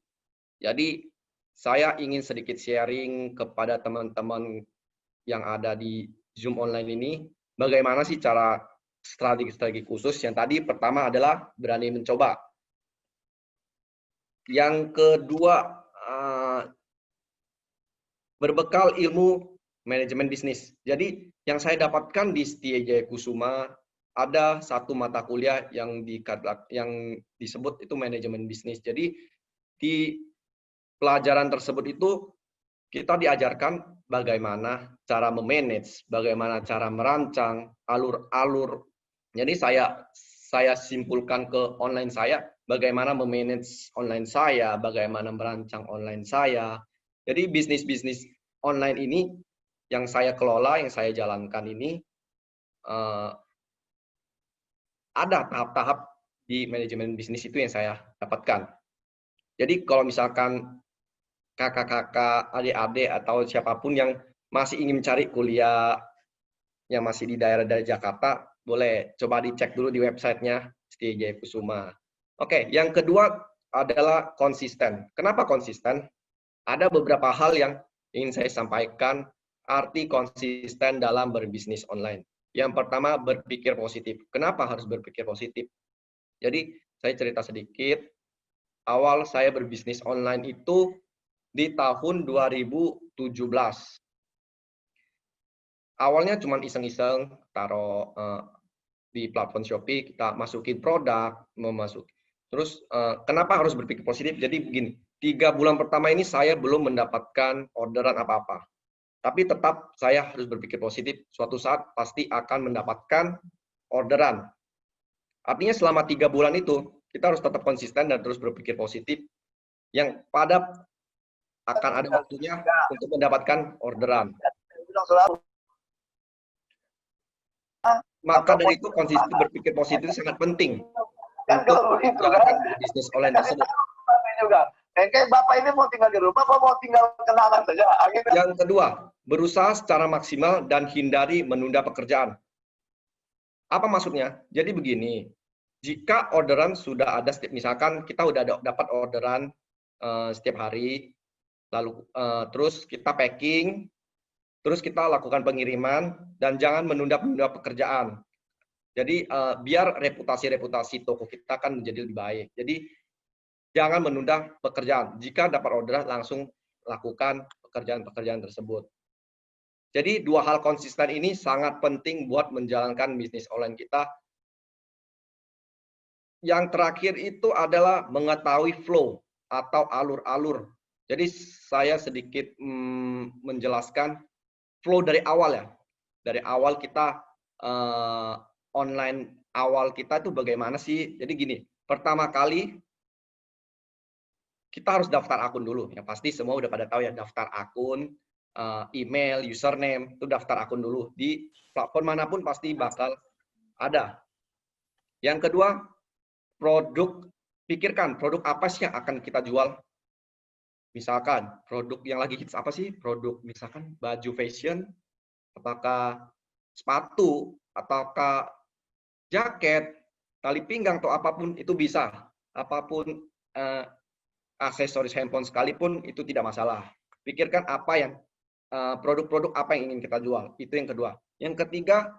Jadi saya ingin sedikit sharing kepada teman-teman yang ada di Zoom online ini, bagaimana sih cara strategi-strategi khusus. Yang tadi pertama adalah berani mencoba. Yang kedua, berbekal ilmu manajemen bisnis. Jadi yang saya dapatkan di STIJ Jaya Kusuma, ada satu mata kuliah yang disebut itu manajemen bisnis. Jadi di pelajaran tersebut itu kita diajarkan bagaimana cara memanage, bagaimana cara merancang, alur-alur. Jadi saya simpulkan ke online saya, bagaimana memanage online saya, bagaimana merancang online saya. Jadi bisnis-bisnis online ini yang saya kelola, yang saya jalankan ini, ada tahap-tahap di manajemen bisnis itu yang saya dapatkan. Jadi kalau misalkan kakak-kakak, adik-adik, atau siapapun yang masih ingin mencari kuliah yang masih di daerah Jakarta, boleh coba dicek dulu di websitenya STIJ Jaya Kusuma. Oke, yang kedua adalah konsisten. Kenapa konsisten? Ada beberapa hal yang ingin saya sampaikan, arti konsisten dalam berbisnis online. Yang pertama, berpikir positif. Kenapa harus berpikir positif? Jadi, saya cerita sedikit. Awal saya berbisnis online itu di tahun 2017. Awalnya cuma iseng-iseng, taruh di platform Shopee, kita masukin produk, Terus, kenapa harus berpikir positif? Jadi begini, 3 bulan pertama ini saya belum mendapatkan orderan apa-apa. Tapi tetap saya harus berpikir positif, suatu saat pasti akan mendapatkan orderan. Artinya selama 3 bulan itu, kita harus tetap konsisten dan terus berpikir positif, yang pada akan ada waktunya untuk mendapatkan orderan. Maka dari itu, konsisten berpikir positif sangat penting untuk menjalankan bisnis online tersebut. Kayak Bapak ini mau tinggal di rumah, apa mau tinggal kenangan saja? Yang kedua, berusaha secara maksimal dan hindari menunda pekerjaan. Apa maksudnya? Jadi begini, jika orderan sudah ada, misalkan kita udah dapat orderan setiap hari, lalu terus kita packing, terus kita lakukan pengiriman, dan jangan menunda-nunda pekerjaan. Jadi biar reputasi toko kita kan menjadi lebih baik. Jadi jangan menunda pekerjaan. Jika dapat orderan, langsung lakukan pekerjaan-pekerjaan tersebut. Jadi 2 hal konsisten ini sangat penting buat menjalankan bisnis online kita. Yang terakhir itu adalah mengetahui flow atau alur-alur. Jadi saya sedikit menjelaskan flow dari awal ya. Dari awal kita online awal kita itu bagaimana sih? Jadi gini, pertama kali kita harus daftar akun dulu. Yang pasti semua udah pada tahu ya, daftar akun, email, username, itu daftar akun dulu. Di platform manapun pasti bakal ada. Yang kedua, produk. Pikirkan produk apa sih yang akan kita jual. Misalkan produk yang lagi hits apa sih? Produk misalkan baju fashion, apakah sepatu, ataukah jaket, tali pinggang, atau apapun itu bisa. Apapun aksesoris handphone sekalipun itu tidak masalah. Pikirkan apa yang produk-produk apa yang ingin kita jual. Itu yang kedua. Yang ketiga,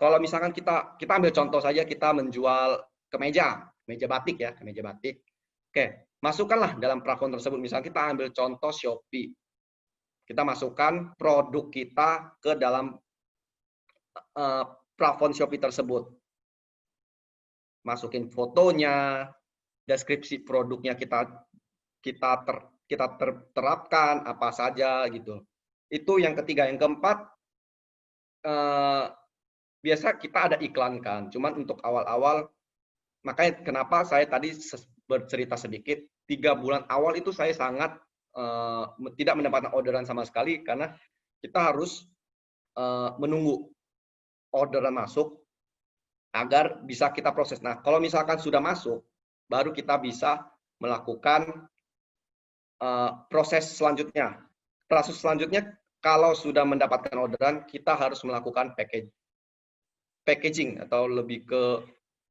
kalau misalkan kita ambil contoh saja, kita menjual kemeja batik ya, kemeja batik. Oke, masukkanlah dalam platform tersebut. Misalnya kita ambil contoh Shopee. Kita masukkan produk kita ke dalam platform Shopee tersebut. Masukin fotonya, deskripsi produknya kita terapkan apa saja gitu. Itu yang ketiga. Yang keempat, biasa kita ada iklan kan. Cuman untuk awal-awal, makanya kenapa saya tadi bercerita sedikit, 3 bulan awal itu saya sangat tidak mendapatkan orderan sama sekali karena kita harus menunggu orderan masuk agar bisa kita proses. Nah, kalau misalkan sudah masuk, baru kita bisa melakukan proses selanjutnya. Proses selanjutnya, kalau sudah mendapatkan orderan, kita harus melakukan packaging atau lebih ke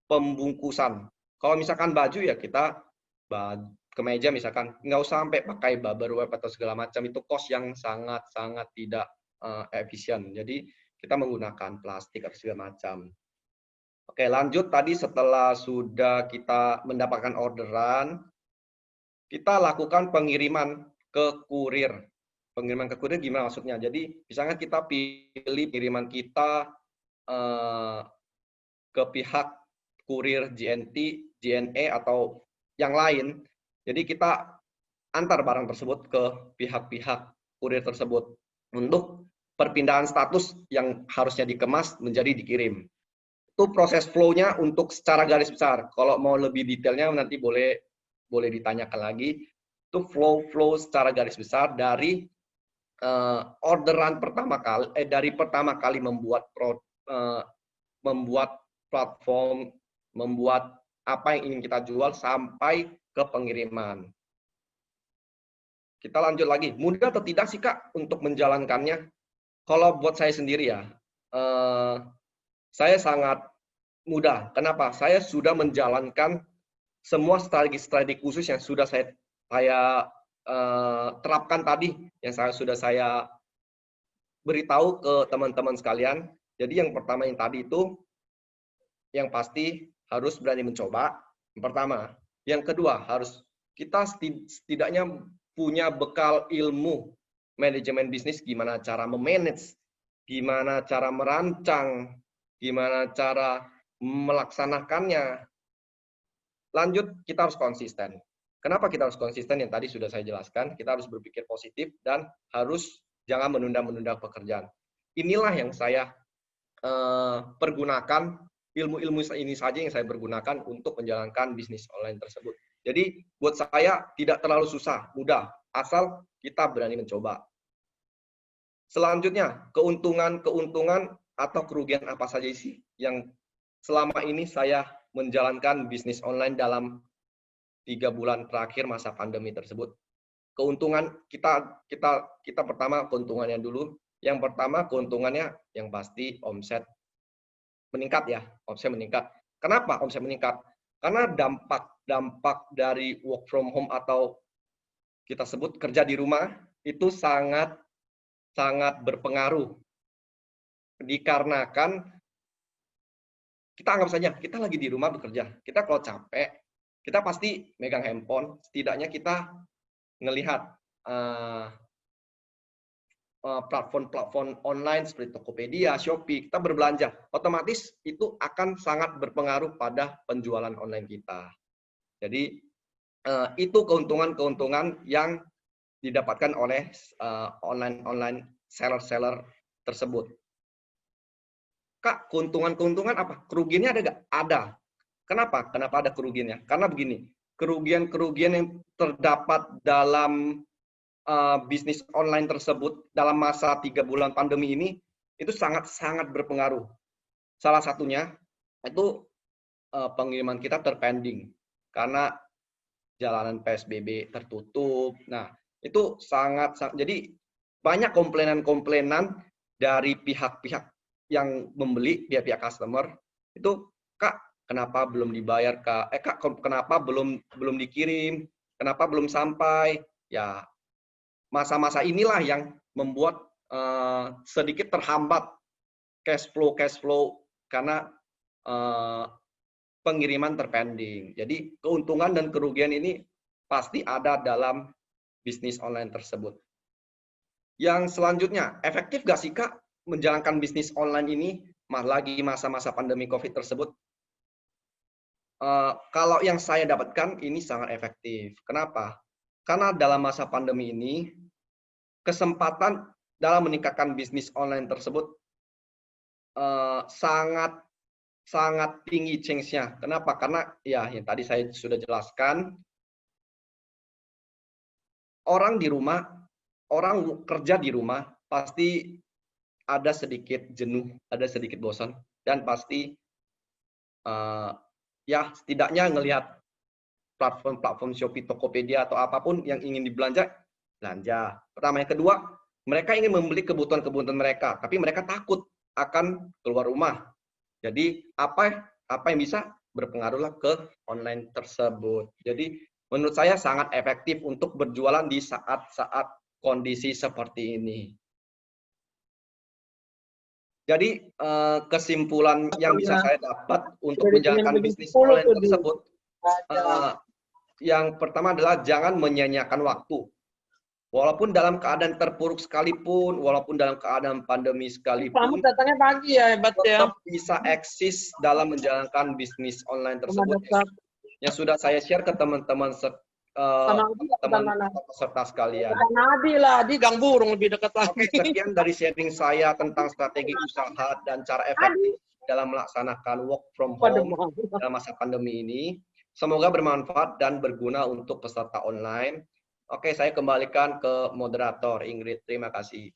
pembungkusan. Kalau misalkan baju ya kita kemeja misalkan, nggak usah sampai pakai bubble wrap atau segala macam, itu cost yang sangat-sangat tidak efisien. Jadi kita menggunakan plastik atau segala macam. Oke, lanjut tadi setelah sudah kita mendapatkan orderan, kita lakukan pengiriman ke kurir. Pengiriman ke kurir gimana maksudnya? Jadi misalnya kita pilih pengiriman kita ke pihak kurir GNT, JNE atau yang lain. Jadi kita antar barang tersebut ke pihak-pihak kurir tersebut untuk perpindahan status yang harusnya dikemas menjadi dikirim. Itu proses flow-nya untuk secara garis besar. Kalau mau lebih detailnya nanti boleh ditanyakan lagi. Itu flow secara garis besar dari orderan pertama kali, dari pertama kali membuat platform, membuat apa yang ingin kita jual sampai ke pengiriman. Kita lanjut lagi. Mudah atau tidak sih Kak untuk menjalankannya? Kalau buat saya sendiri ya, saya sangat mudah. Kenapa? Saya sudah menjalankan semua strategi khusus yang sudah saya terapkan tadi, yang sudah saya beritahu ke teman-teman sekalian. Jadi yang pertama yang tadi itu, yang pasti harus berani mencoba. Yang pertama. Yang kedua, kita setidaknya punya bekal ilmu manajemen bisnis, gimana cara memanage, gimana cara merancang, gimana cara melaksanakannya. Lanjut, kita harus konsisten. Kenapa kita harus konsisten? Yang tadi sudah saya jelaskan, kita harus berpikir positif dan harus jangan menunda-menunda pekerjaan. Inilah yang saya pergunakan, ilmu-ilmu ini saja yang saya pergunakan untuk menjalankan bisnis online tersebut. Jadi buat saya tidak terlalu susah, mudah, asal kita berani mencoba. Selanjutnya, keuntungan atau kerugian apa saja sih yang selama ini saya menjalankan bisnis online dalam 3 bulan terakhir masa pandemi tersebut. Keuntungan kita pertama keuntungannya dulu. Yang pertama keuntungannya yang pasti omset meningkat ya, omset meningkat. Kenapa omset meningkat? Karena dampak dari work from home atau kita sebut kerja di rumah itu sangat berpengaruh. Dikarenakan kita anggap saja kita lagi di rumah bekerja. Kita kalau capek, kita pasti megang handphone. Setidaknya kita ngelihat platform online seperti Tokopedia, Shopee, kita berbelanja, otomatis itu akan sangat berpengaruh pada penjualan online kita. Jadi itu keuntungan yang didapatkan oleh online seller tersebut. Kak, keuntungan apa? Kerugiannya ada nggak? Ada. Kenapa? Kenapa ada kerugiannya? Karena begini, kerugian yang terdapat dalam bisnis online tersebut dalam masa 3 bulan pandemi ini itu sangat berpengaruh. Salah satunya itu pengiriman kita terpending karena jalanan PSBB tertutup. Nah, itu sangat jadi banyak komplainan dari pihak-pihak yang membeli, pihak customer itu, Kak, kenapa belum dibayar, Kak? Kak, kenapa belum dikirim? Kenapa belum sampai? Ya, masa-masa inilah yang membuat sedikit terhambat cash flow karena pengiriman terpending. Jadi keuntungan dan kerugian ini pasti ada dalam bisnis online tersebut. Yang selanjutnya, efektif nggak sih Kak menjalankan bisnis online ini lagi masa-masa pandemi COVID tersebut? Kalau yang saya dapatkan ini sangat efektif. Kenapa? Karena dalam masa pandemi ini, kesempatan dalam meningkatkan bisnis online tersebut sangat tinggi chance-nya. Kenapa? Karena ya yang tadi saya sudah jelaskan, orang di rumah, orang kerja di rumah pasti ada sedikit jenuh, ada sedikit bosan, dan pasti ya setidaknya ngelihat platform Shopee, Tokopedia atau apapun yang ingin dibelanja, belanja. Pertama, yang kedua, mereka ingin membeli kebutuhan mereka, tapi mereka takut akan keluar rumah. Jadi apa yang bisa berpengaruhlah ke online tersebut. Jadi menurut saya sangat efektif untuk berjualan di saat-saat kondisi seperti ini. Jadi kesimpulan yang bisa saya dapat untuk menjalankan bisnis online tersebut, yang pertama adalah jangan menyia-nyiakan waktu. Walaupun dalam keadaan terpuruk sekalipun, walaupun dalam keadaan pandemi sekalipun, datangnya pagi ya, hebat ya. tetap bisa eksis dalam menjalankan bisnis online tersebut. Yang sudah saya share ke teman-teman peserta sekalian. Adi lah, di gang burung lebih dekat lagi. Oke, sekian dari sharing saya tentang strategi usaha dan cara efektif dalam melaksanakan work from home dalam masa pandemi ini. Semoga bermanfaat dan berguna untuk peserta online. Oke, saya kembalikan ke moderator Ingrid. Terima kasih.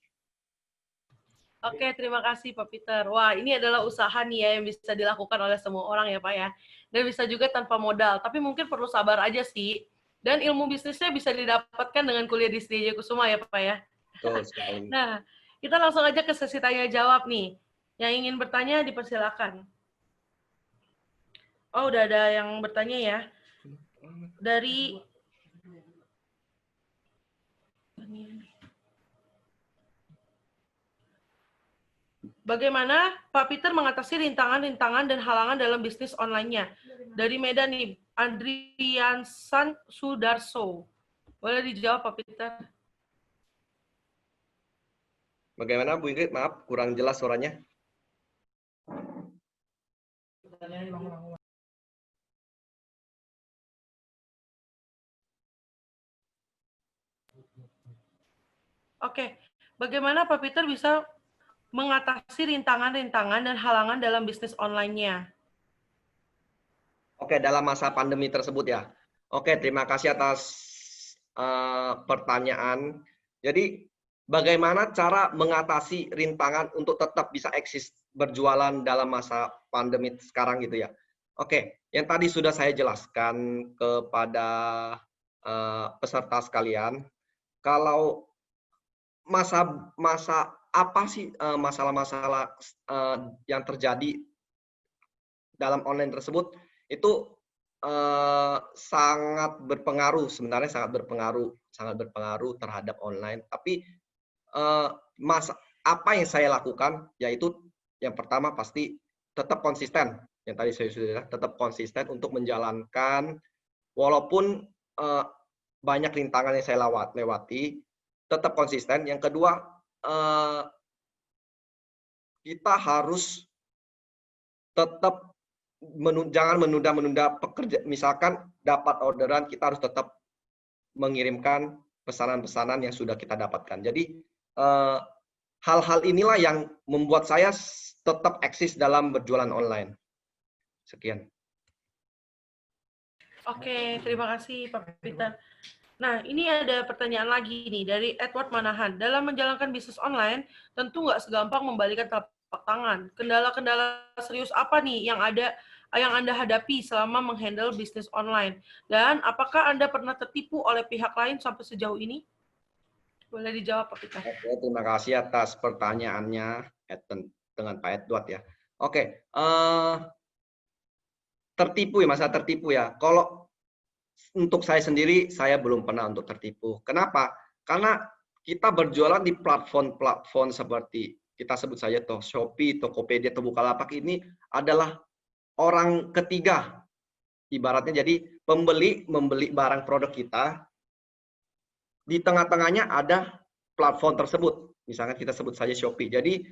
Oke, terima kasih Pak Peter. Wah, ini adalah usaha nih ya yang bisa dilakukan oleh semua orang ya Pak ya. Dan bisa juga tanpa modal, tapi mungkin perlu sabar aja sih. Dan ilmu bisnisnya bisa didapatkan dengan kuliah di STIJ Kusuma ya Pak ya. Betul sekali. Nah, kita langsung aja ke sesi tanya jawab nih. Yang ingin bertanya dipersilakan. Oh, udah ada yang bertanya ya. Dari bagaimana Pak Peter mengatasi rintangan-rintangan dan halangan dalam bisnis online-nya? Dari Medan nih, Andriansan Sudarso. Boleh dijawab Pak Peter? Bagaimana Bu Ingrid? Maaf, kurang jelas suaranya. Oke, bagaimana Pak Peter bisa mengatasi rintangan-rintangan dan halangan dalam bisnis online-nya? Oke, dalam masa pandemi tersebut ya. Oke, terima kasih atas pertanyaan. Jadi, bagaimana cara mengatasi rintangan untuk tetap bisa eksis berjualan dalam masa pandemi sekarang gitu ya? Oke, yang tadi sudah saya jelaskan kepada peserta sekalian, kalau masa apa sih masalah-masalah yang terjadi dalam online tersebut itu sangat berpengaruh, sebenarnya sangat berpengaruh terhadap online. Tapi apa yang saya lakukan yaitu yang pertama pasti tetap konsisten. Yang tadi saya sudah bilang, tetap konsisten untuk menjalankan walaupun banyak rintangan yang saya lewati, tetap konsisten. Yang kedua, kita harus tetap jangan menunda-menunda pekerjaan. Misalkan dapat orderan, kita harus tetap mengirimkan pesanan-pesanan yang sudah kita dapatkan. Jadi hal-hal inilah yang membuat saya tetap eksis dalam berjualan online. Sekian. Oke, terima kasih Pak Peter. Nah, ini ada pertanyaan lagi nih dari Edward Manahan. Dalam menjalankan bisnis online, tentu nggak segampang membalikan telapak tangan. Kendala-kendala serius apa nih yang Anda hadapi selama menghandle bisnis online? Dan apakah Anda pernah tertipu oleh pihak lain sampai sejauh ini? Boleh dijawab, Pak Peter. Oke, terima kasih atas pertanyaannya dengan Pak Edward ya. Oke, tertipu ya, masa tertipu ya. Kalau untuk saya sendiri, saya belum pernah untuk tertipu. Kenapa? Karena kita berjualan di platform-platform seperti kita sebut saja Shopee, Tokopedia, atau Bukalapak ini adalah orang ketiga ibaratnya jadi pembeli membeli barang produk kita, di tengah-tengahnya ada platform tersebut. Misalnya kita sebut saja Shopee. Jadi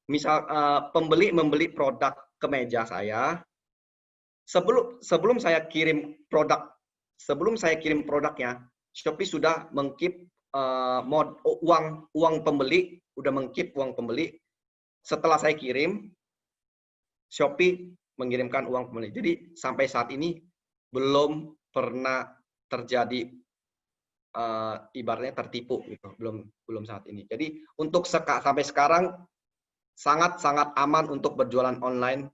misal pembeli membeli produk kemeja saya, sebelum saya kirim produknya, Shopee sudah mengkeep uang pembeli, udah mengkeep uang pembeli. Setelah saya kirim, Shopee mengirimkan uang pembeli. Jadi sampai saat ini belum pernah terjadi ibaratnya tertipu gitu, belum saat ini. Jadi untuk sampai sekarang sangat aman untuk berjualan online.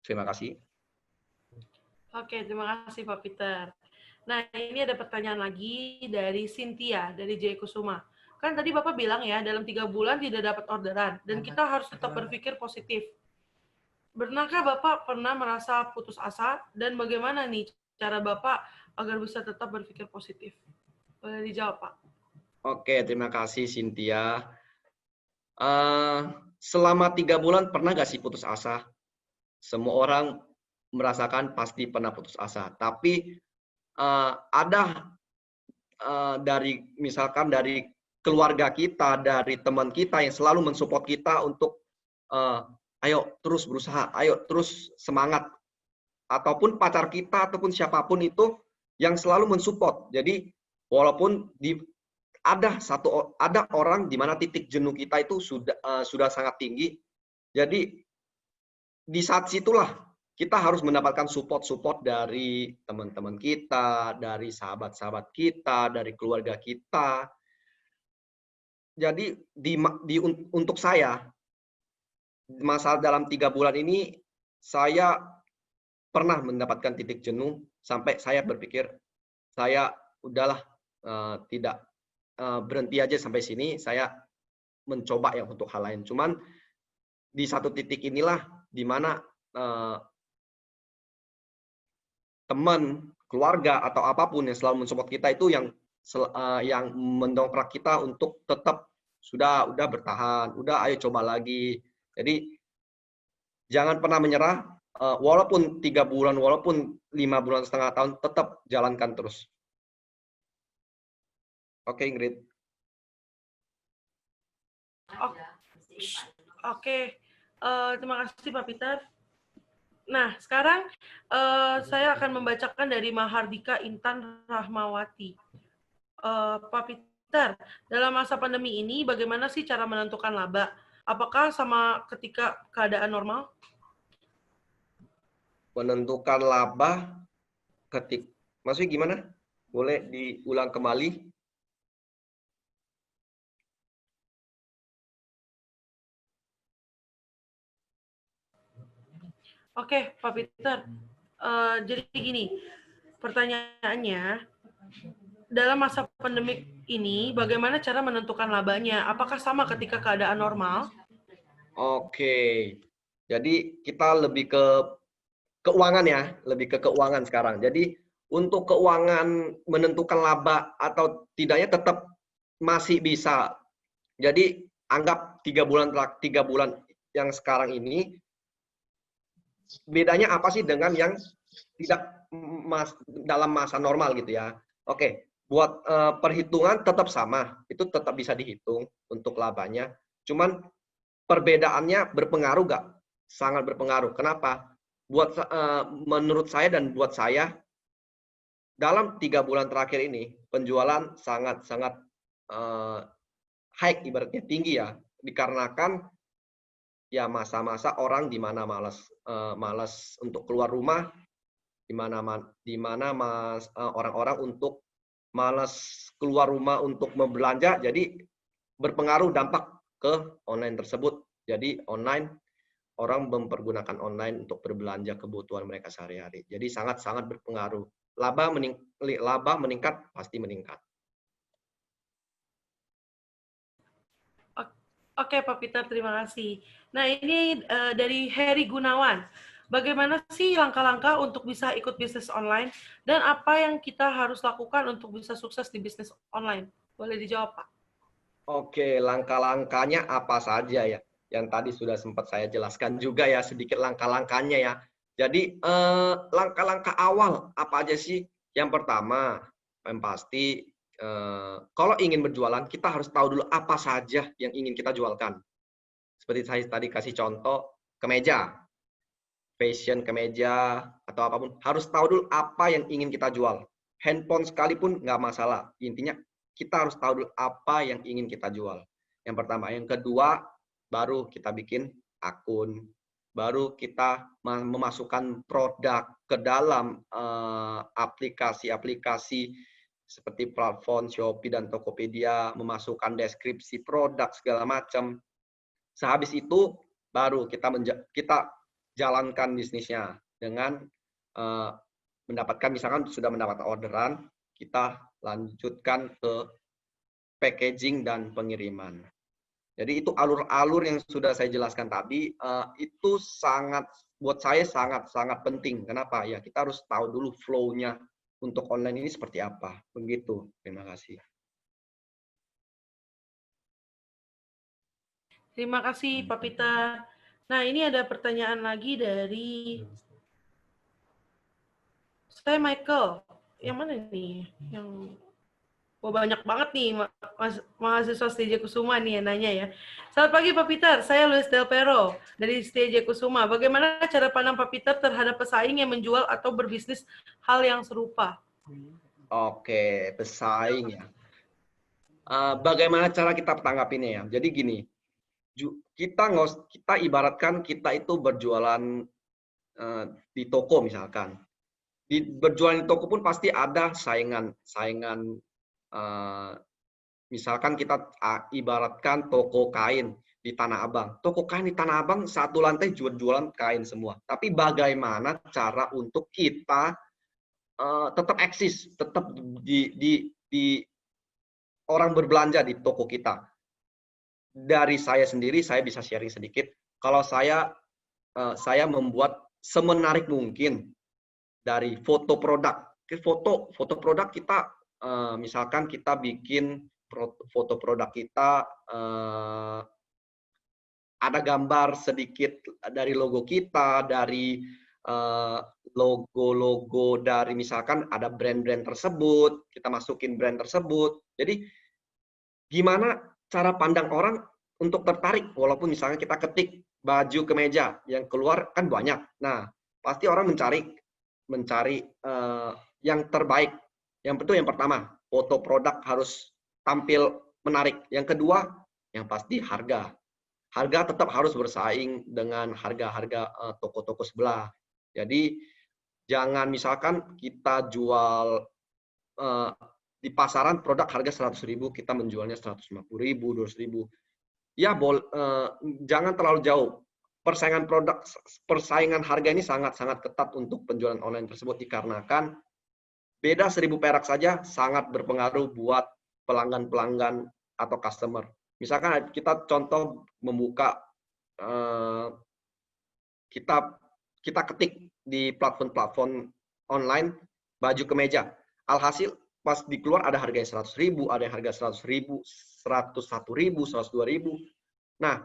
Terima kasih. Oke, terima kasih Pak Peter. Nah, ini ada pertanyaan lagi dari Cynthia, dari Jaya Kusuma. Kan tadi Bapak bilang ya, dalam 3 bulan tidak dapat orderan, dan kita harus tetap berpikir positif. Pernahkah Bapak pernah merasa putus asa, dan bagaimana nih cara Bapak agar bisa tetap berpikir positif? Boleh dijawab, Pak? Oke, terima kasih Cynthia. Selama 3 bulan pernah nggak sih putus asa? Semua orang merasakan pasti pernah putus asa. Tapi ada misalkan dari keluarga kita, dari teman kita yang selalu mensupport kita untuk ayo terus berusaha, ayo terus semangat. Ataupun pacar kita, ataupun siapapun itu yang selalu mensupport. Jadi walaupun ada orang di mana titik jenuh kita itu sudah sangat tinggi. Jadi di saat situlah kita harus mendapatkan support dari teman-teman kita, dari sahabat-sahabat kita, dari keluarga kita. Jadi untuk saya, masalah dalam 3 bulan ini, saya pernah mendapatkan titik jenuh sampai saya berpikir, saya udahlah tidak berhenti aja sampai sini, saya mencoba ya untuk hal lain. Cuman di satu titik inilah di mana teman, keluarga atau apapun yang selalu mensupport kita itu yang mendongkrak kita untuk tetap udah bertahan, udah ayo coba lagi. Jadi jangan pernah menyerah, walaupun 3 bulan, walaupun 5 bulan, setengah tahun, tetap jalankan terus. Oke, Ingrid. Oke. Terima kasih Pak Peter. Nah, sekarang saya akan membacakan dari Mahardika Intan Rahmawati. Pak Peter, dalam masa pandemi ini bagaimana sih cara menentukan laba? Apakah sama ketika keadaan normal? Menentukan laba maksudnya gimana? Boleh diulang kembali? Oke, Pak Peter. Jadi gini, pertanyaannya, dalam masa pandemik ini, bagaimana cara menentukan labanya? Apakah sama ketika keadaan normal? Oke, jadi kita lebih ke keuangan ya, lebih ke keuangan sekarang. Jadi untuk keuangan menentukan laba atau tidaknya tetap masih bisa. Jadi anggap 3 bulan yang sekarang ini, bedanya apa sih dengan yang tidak dalam masa normal gitu ya? Oke, buat perhitungan tetap sama, itu tetap bisa dihitung untuk labanya. Cuman perbedaannya berpengaruh nggak? Sangat berpengaruh. Kenapa? Menurut saya dan buat saya, dalam 3 bulan terakhir ini penjualan sangat high, ibaratnya tinggi ya, dikarenakan ya masa-masa orang di mana malas untuk keluar rumah, di mana orang-orang untuk malas keluar rumah untuk membelanja, jadi berpengaruh dampak ke online tersebut. Jadi orang mempergunakan online untuk berbelanja kebutuhan mereka sehari-hari. Jadi sangat berpengaruh. Laba meningkat, pasti meningkat. Oke, Pak Peter, terima kasih. Nah, ini dari Heri Gunawan. Bagaimana sih langkah-langkah untuk bisa ikut bisnis online? Dan apa yang kita harus lakukan untuk bisa sukses di bisnis online? Boleh dijawab, Pak? Oke, langkah-langkahnya apa saja ya? Yang tadi sudah sempat saya jelaskan juga ya, sedikit langkah-langkahnya ya. Jadi langkah-langkah awal apa aja sih? Yang pertama, yang pasti kalau ingin berjualan kita harus tahu dulu apa saja yang ingin kita jualkan. Seperti saya tadi kasih contoh kemeja, fashion kemeja atau apapun, harus tahu dulu apa yang ingin kita jual. Handphone sekalipun nggak masalah. Intinya kita harus tahu dulu apa yang ingin kita jual. Yang pertama. Yang kedua, baru kita bikin akun. Baru kita memasukkan produk ke dalam aplikasi-aplikasi seperti platform Shopee dan Tokopedia, memasukkan deskripsi produk segala macam. Sehabis itu baru kita jalankan bisnisnya dengan mendapatkan, misalkan sudah mendapat orderan, kita lanjutkan ke packaging dan pengiriman. Jadi itu alur-alur yang sudah saya jelaskan tadi, itu buat saya sangat penting. Kenapa? Ya kita harus tahu dulu flow-nya untuk online ini seperti apa. Begitu. Terima kasih. Terima kasih Pak Peter. Nah, ini ada pertanyaan lagi dari saya Michael. Yang mana nih? Banyak banget nih mahasiswa STJ Kusuma nih yang nanya ya. Selamat pagi Pak Peter, saya Luis Del Pero dari STJ Kusuma. Bagaimana cara pandang Pak Peter terhadap pesaing yang menjual atau berbisnis hal yang serupa? Oke, pesaing ya. Bagaimana cara kita tanggapinnya ya? Jadi gini, kita ibaratkan kita itu berjualan di toko misalkan. Berjualan di toko pun pasti ada saingan. Misalkan kita ibaratkan toko kain di Tanah Abang. Toko kain di Tanah Abang satu lantai jualan kain semua. Tapi bagaimana cara untuk kita tetap eksis, tetap di orang berbelanja di toko kita. Dari saya sendiri, saya bisa sharing sedikit. Kalau saya membuat semenarik mungkin dari foto produk. Foto produk kita, misalkan kita bikin foto produk kita, ada gambar sedikit dari logo kita, dari logo-logo dari misalkan ada brand-brand tersebut, kita masukin brand tersebut. Jadi gimana cara pandang orang untuk tertarik, walaupun misalnya kita ketik baju kemeja yang keluar kan banyak. Nah, pasti orang mencari yang terbaik. Yang pertama, foto produk harus tampil menarik. Yang kedua, yang pasti harga. Harga tetap harus bersaing dengan harga-harga toko-toko sebelah. Jadi jangan misalkan kita jual di pasaran produk harga 100.000, kita menjualnya 150.000, 200.000. Ya, jangan terlalu jauh. Persaingan harga ini sangat-sangat ketat untuk penjualan online tersebut dikarenakan beda 1.000 perak saja sangat berpengaruh buat pelanggan-pelanggan atau customer. Misalkan kita contoh membuka, kita ketik di platform-platform online baju kemeja. Alhasil pas dikeluar ada harganya 100.000, ada yang harga 100.000, 101.000, 102.000. Nah,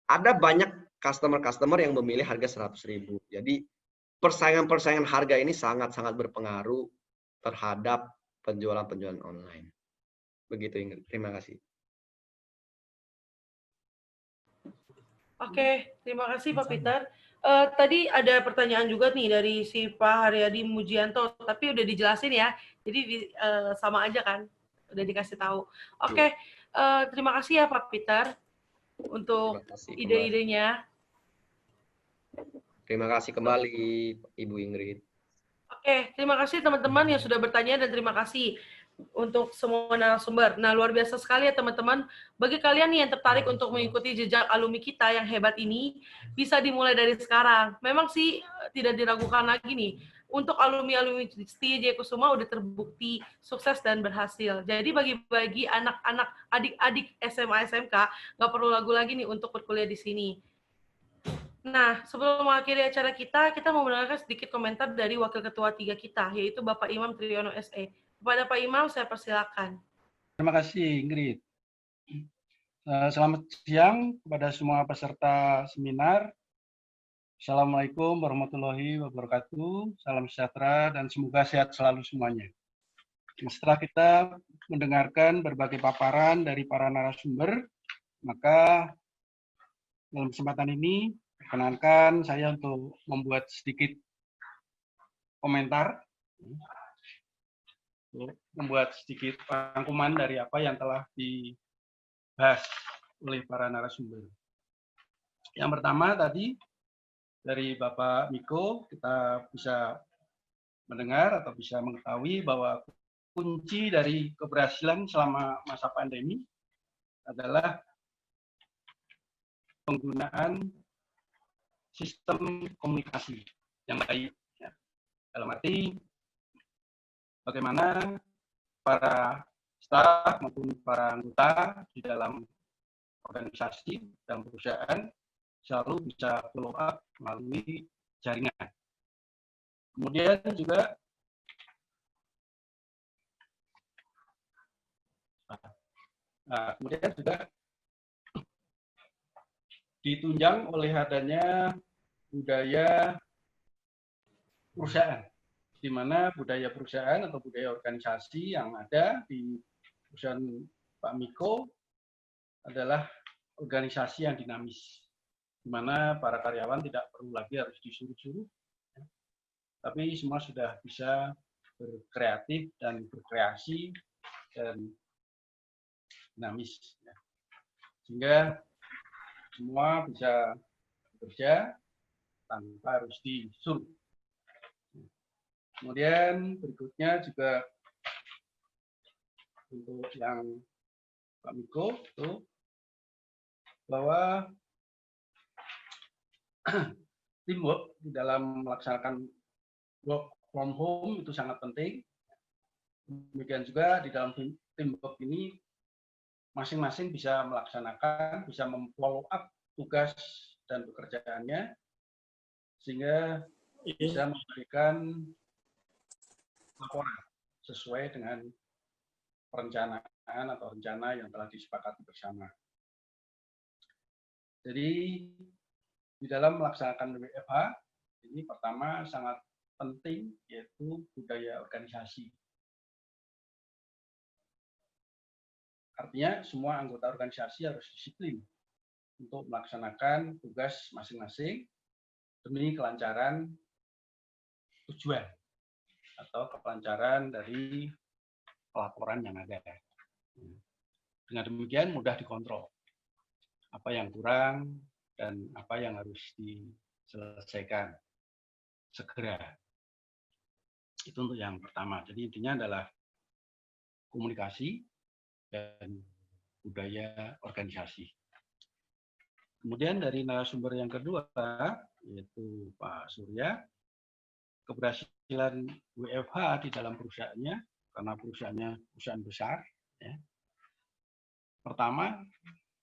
ada banyak customer yang memilih harga 100.000. Jadi persaingan harga ini sangat-sangat berpengaruh terhadap penjualan online. Begitu Ingrid. Terima kasih. Oke, terima kasih Pak Peter. Tadi ada pertanyaan juga nih dari si Pak Haryadi Mujianto, tapi udah dijelasin ya. Jadi sama aja kan, udah dikasih tahu. Oke, terima kasih ya Pak Peter untuk ide-idenya. Terima kasih kembali Ibu Ingrid. Oke, terima kasih teman-teman yang sudah bertanya dan terima kasih untuk semua narasumber. Nah, luar biasa sekali ya teman-teman. Bagi kalian nih yang tertarik untuk mengikuti jejak alumni kita yang hebat ini, bisa dimulai dari sekarang. Memang sih tidak diragukan lagi nih. Untuk alumni-alumni STJ Kusuma udah terbukti sukses dan berhasil. Jadi bagi anak-anak, adik-adik SMA SMK, nggak perlu ragu lagi nih untuk berkuliah di sini. Nah, sebelum mengakhiri acara kita mau mendengarkan sedikit komentar dari Wakil Ketua 3 kita, yaitu Bapak Imam Triyono SE. Kepada Pak Imam, saya persilakan. Terima kasih, Ingrid. Selamat siang kepada semua peserta seminar. Assalamualaikum warahmatullahi wabarakatuh. Salam sejahtera dan semoga sehat selalu semuanya. Setelah kita mendengarkan berbagai paparan dari para narasumber, maka dalam kesempatan ini perkenankan saya untuk membuat sedikit komentar, membuat sedikit rangkuman dari apa yang telah dibahas oleh para narasumber. Yang pertama tadi dari Bapak Miko, kita bisa mendengar atau bisa mengetahui bahwa kunci dari keberhasilan selama masa pandemi adalah penggunaan sistem komunikasi yang baik. Ya. Dalam arti bagaimana para staf maupun para anggota di dalam organisasi dan perusahaan selalu bisa follow up melalui jaringan. Kemudian juga ditunjang oleh adanya budaya perusahaan, di mana budaya perusahaan atau budaya organisasi yang ada di perusahaan Pak Miko adalah organisasi yang dinamis, di mana para karyawan tidak perlu lagi harus disuruh-suruh, tapi semua sudah bisa berkreatif dan berkreasi dan dinamis. Sehingga semua bisa bekerja tanpa harus disuruh. Kemudian berikutnya juga untuk yang Pak Miko itu bahwa teamwork di dalam melaksanakan work from home itu sangat penting. Demikian juga di dalam teamwork ini masing-masing bisa melaksanakan, bisa memfollow up tugas dan pekerjaannya, sehingga bisa memberikan laporan sesuai dengan perencanaan atau rencana yang telah disepakati bersama. Jadi di dalam melaksanakan WFH ini pertama sangat penting yaitu budaya organisasi. Artinya semua anggota organisasi harus disiplin untuk melaksanakan tugas masing-masing demi kelancaran tujuan atau kelancaran dari pelaporan yang ada. Dengan demikian mudah dikontrol apa yang kurang dan apa yang harus diselesaikan segera. Itu untuk yang pertama. Jadi intinya adalah komunikasi dan budaya organisasi. Kemudian dari narasumber yang kedua, yaitu Pak Surya, keberhasilan WFH di dalam perusahaannya, karena perusahaannya perusahaan besar, ya. Pertama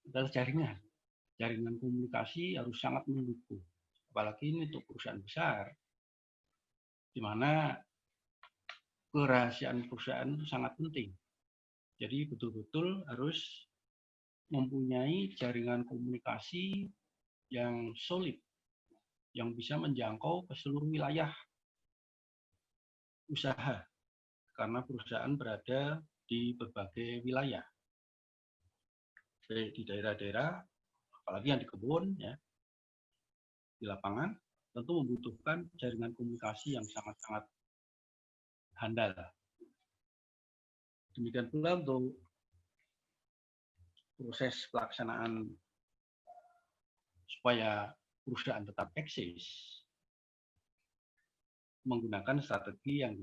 adalah jaringan. Jaringan komunikasi harus sangat mendukung. Apalagi ini untuk perusahaan besar, di mana kerahasiaan perusahaan itu sangat penting. Jadi betul-betul harus mempunyai jaringan komunikasi yang solid, yang bisa menjangkau ke seluruh wilayah usaha, karena perusahaan berada di berbagai wilayah, baik di daerah-daerah, apalagi yang di kebun, ya, di lapangan, tentu membutuhkan jaringan komunikasi yang sangat-sangat handal. Demikian pula untuk proses pelaksanaan supaya perusahaan tetap eksis, menggunakan strategi yang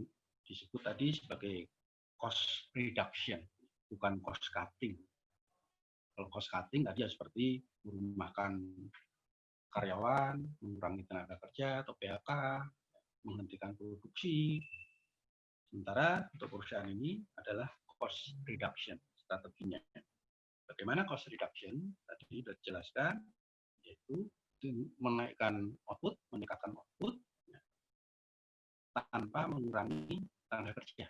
disebut tadi sebagai cost reduction, bukan cost cutting. Kalau cost cutting tadi ya seperti merumahkan karyawan, mengurangi tenaga kerja atau PHK, menghentikan produksi. Sementara untuk perusahaan ini adalah cost reduction strateginya. Bagaimana cost reduction? Tadi sudah dijelaskan, yaitu menaikkan output, meningkatkan output, tanpa mengurangi tenaga kerja.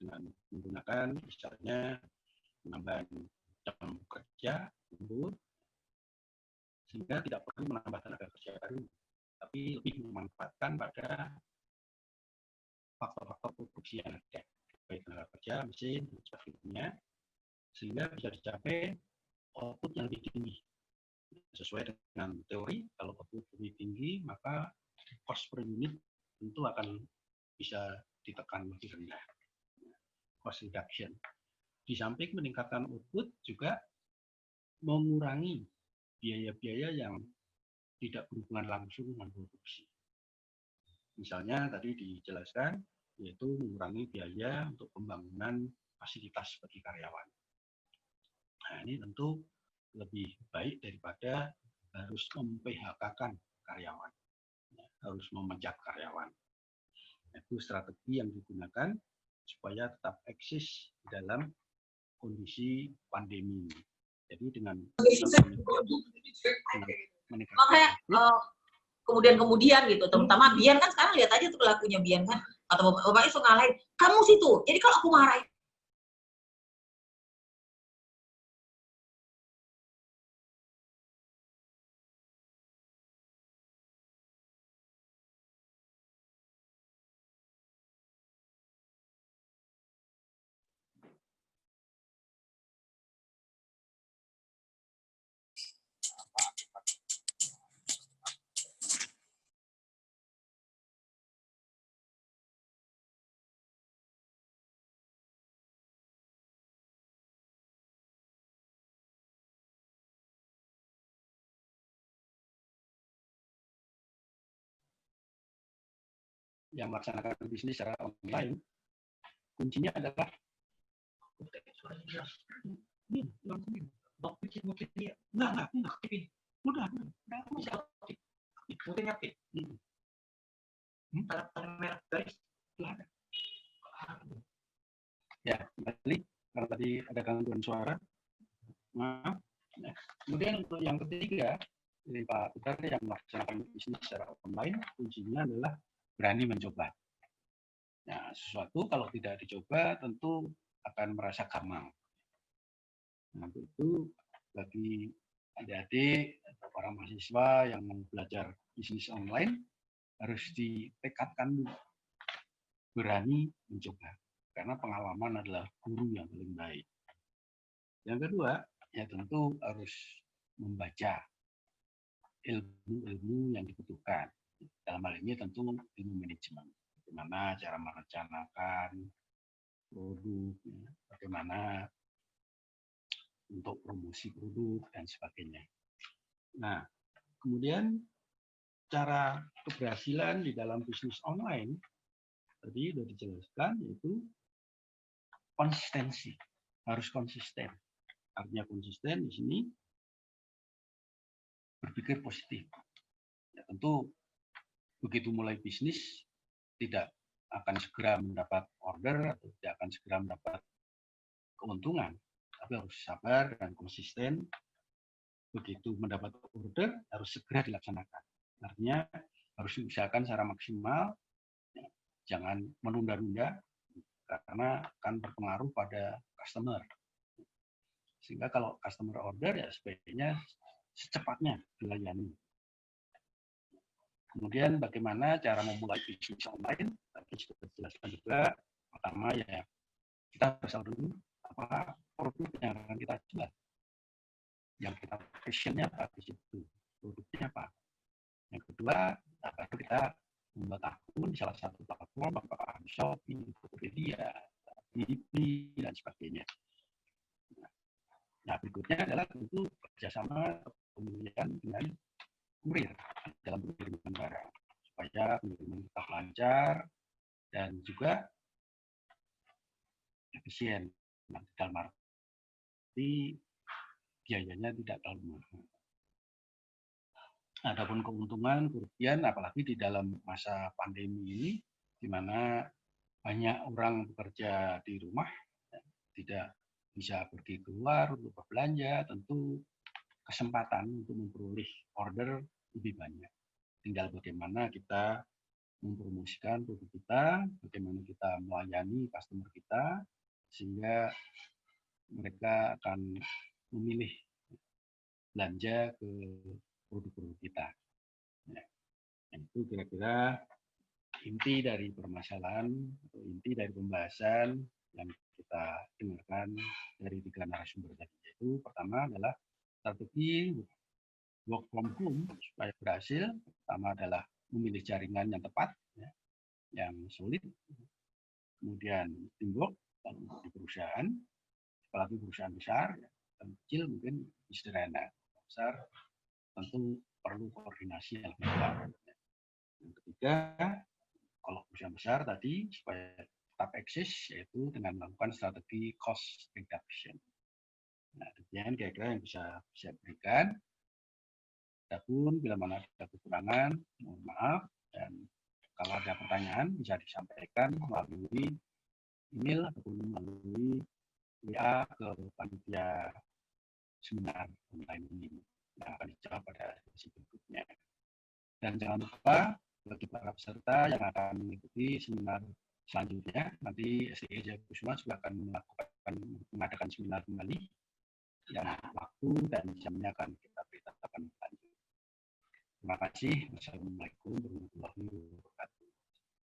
Dengan menggunakan misalnya menambah jam kerja, lembur, sehingga tidak perlu menambah tenaga kerja baru, tapi lebih memanfaatkan pada faktor-faktor produksi yang ada, baik tenaga kerja, mesin, dan sebagainya, sehingga bisa dicapai output yang lebih tinggi. Sesuai dengan teori, kalau output lebih tinggi, maka cost per unit tentu akan bisa ditekan lebih rendah. Cost reduction. Di samping meningkatkan output juga mengurangi biaya-biaya yang tidak berhubungan langsung dengan produksi. Misalnya tadi dijelaskan, yaitu mengurangi biaya untuk pembangunan fasilitas bagi karyawan. Nah, ini tentu lebih baik daripada harus mem-PHK-kan karyawan, harus memecat karyawan. Itu strategi yang digunakan supaya tetap eksis dalam kondisi pandemi. Jadi dengan makanya kemudian gitu, terutama Bian kan sekarang lihat aja tuh lakunya Bian kan, atau bapaknya suka ngalahin kamu situ. Jadi kalau aku marah yang melaksanakan bisnis secara online, kuncinya adalah ya, kembali karena tadi ada gangguan suara. Maaf. Nah, kemudian untuk yang ketiga, dari Pak Peter yang melaksanakan bisnis secara online, kuncinya adalah berani mencoba. Nah, sesuatu kalau tidak dicoba tentu akan merasa gamang. Nah, untuk itu bagi adik-adik atau para mahasiswa yang mau belajar bisnis online harus ditekadkan dulu, berani mencoba, karena pengalaman adalah guru yang paling baik. Yang kedua, ya tentu harus membaca ilmu-ilmu yang dibutuhkan. Dalam hal ini tentu ilmu manajemen. Bagaimana cara merencanakan produk, bagaimana untuk promosi produk, dan sebagainya. Nah, kemudian cara keberhasilan di dalam bisnis online, tadi sudah dijelaskan, yaitu konsistensi. Harus konsisten. Artinya konsisten di sini berpikir positif. Ya, tentu begitu mulai bisnis tidak akan segera mendapat order atau tidak akan segera mendapat keuntungan, tapi harus sabar dan konsisten. Begitu mendapat order harus segera dilaksanakan. Artinya harus diusahakan secara maksimal, ya, jangan menunda-nunda karena akan berpengaruh pada customer. Sehingga kalau customer order ya sebaiknya secepatnya dilayani. Kemudian bagaimana cara memulai bisnis online? Tadi sudah dijelaskan juga. Pertama ya kita harus tahu dulu apa produk yang akan kita jual. Yang kita passionnya apa di situ, produknya apa. Yang kedua, baru kita membuat akun di salah satu platform, apakah Shopee, Tokopedia, Blibli, dan sebagainya. Nah, berikutnya adalah tentu kerjasama pemilihan dengan kurir dalam pengiriman barang supaya pengiriman tetap lancar dan juga efisien. Nah, dalam arti biayanya tidak terlalu mahal. Adapun keuntungan, kerugian, apalagi di dalam masa pandemi ini, di mana banyak orang bekerja di rumah, tidak bisa pergi keluar untuk berbelanja, tentu kesempatan untuk memperoleh order lebih banyak. Tinggal bagaimana kita mempromosikan produk kita, bagaimana kita melayani customer kita, sehingga mereka akan memilih belanja ke produk-produk kita. Ya. Itu kira-kira inti dari permasalahan atau inti dari pembahasan yang kita dengarkan dari 3 narasumber tadi. Yaitu pertama adalah strategi work from home supaya berhasil. Pertama adalah memilih jaringan yang tepat, ya, yang solid. Kemudian teamwork di perusahaan, apalagi perusahaan besar, ya, dan kecil mungkin sederhana. Besar tentu perlu koordinasi yang lebih kuat. Yang ketiga, kalau perusahaan besar tadi supaya tetap eksis, yaitu dengan melakukan strategi cost reduction. Nah, demikian kira-kira yang bisa saya berikan. Adapun bila mana ada kekurangan, mohon maaf, dan kalau ada pertanyaan bisa disampaikan melalui email ataupun melalui WA ke panitia seminar online ini yang akan dijawab pada sesi berikutnya. Dan jangan lupa bagi para peserta yang akan mengikuti seminar selanjutnya, nanti STI Jaya Kusuma juga akan mengadakan seminar kembali yang waktu dan jamnya akan kita beritahukan lanjut. Terima kasih. Wassalamualaikum warahmatullahi wabarakatuh.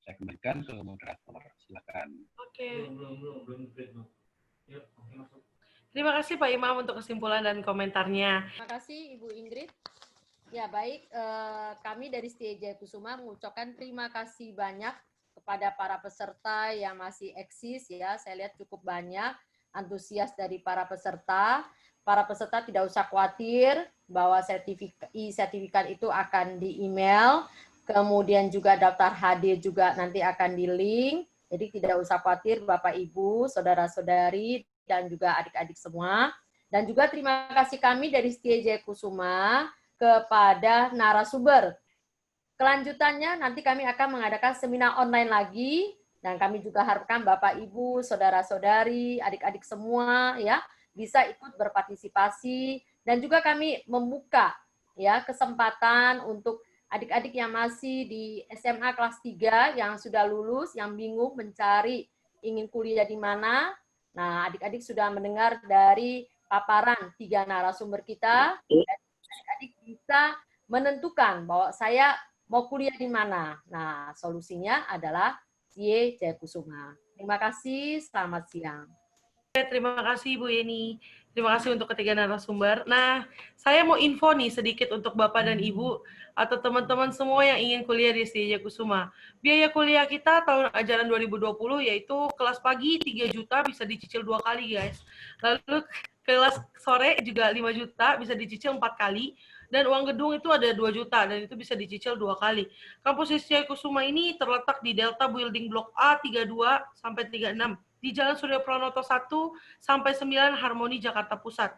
Saya kembalikan ke moderator. Silakan. Oke. Terima kasih Pak Imam untuk kesimpulan dan komentarnya. Terima kasih Ibu Ingrid. Ya baik, kami dari STI Jaya Kusuma mengucapkan terima kasih banyak kepada para peserta yang masih eksis ya. Saya lihat cukup banyak antusias dari para peserta. Para peserta tidak usah khawatir bahwa sertifikat itu akan di-email, kemudian juga daftar hadir juga nanti akan di-link. Jadi tidak usah khawatir Bapak Ibu, saudara-saudari dan juga adik-adik semua. Dan juga terima kasih kami dari STI Jaya Kusuma kepada narasumber. Kelanjutannya nanti kami akan mengadakan seminar online lagi dan kami juga harapkan Bapak Ibu, saudara-saudari, adik-adik semua ya bisa ikut berpartisipasi dan juga kami membuka ya kesempatan untuk adik-adik yang masih di SMA kelas 3 yang sudah lulus, yang bingung mencari ingin kuliah di mana. Nah, adik-adik sudah mendengar dari paparan 3 narasumber kita, dan adik-adik bisa menentukan bahwa saya mau kuliah di mana. Nah, solusinya adalah STI Jaya Kusuma. Terima kasih, selamat siang. Terima kasih Bu Yeni. Terima kasih untuk ketiga narasumber. Nah, saya mau info nih sedikit untuk Bapak dan Ibu atau teman-teman semua yang ingin kuliah di STI Jaya Kusuma. Biaya kuliah kita tahun ajaran 2020 yaitu kelas pagi 3 juta bisa dicicil 2 kali, guys. Lalu kelas sore juga 5 juta bisa dicicil 4 kali. Dan uang gedung itu ada 2 juta dan itu bisa dicicil 2 kali. Kampus STI Jaya Kusuma ini terletak di Delta Building Blok A 32 sampai 36. Di Jalan Surya Pranoto 1 sampai 9 Harmoni Jakarta Pusat.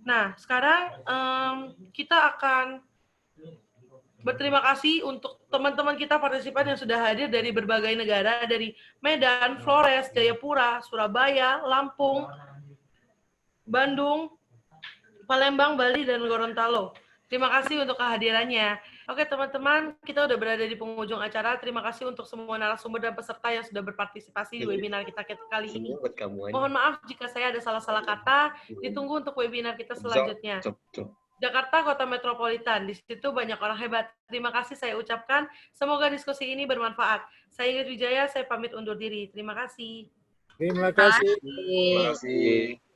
Nah, sekarang kita akan berterima kasih untuk teman-teman kita partisipan yang sudah hadir dari berbagai negara, dari Medan, Flores, Jayapura, Surabaya, Lampung, Bandung, Palembang, Bali, dan Gorontalo. Terima kasih untuk kehadirannya. Oke teman-teman, kita udah berada di penghujung acara. Terima kasih untuk semua narasumber dan peserta yang sudah berpartisipasi di webinar kita kali ini. Mohon maaf jika saya ada salah-salah kata. Ditunggu untuk webinar kita selanjutnya. Jakarta, Kota Metropolitan. Di situ banyak orang hebat. Terima kasih saya ucapkan. Semoga diskusi ini bermanfaat. Saya Ingrid Wijaya, saya pamit undur diri. Terima kasih. Terima kasih. Terima kasih.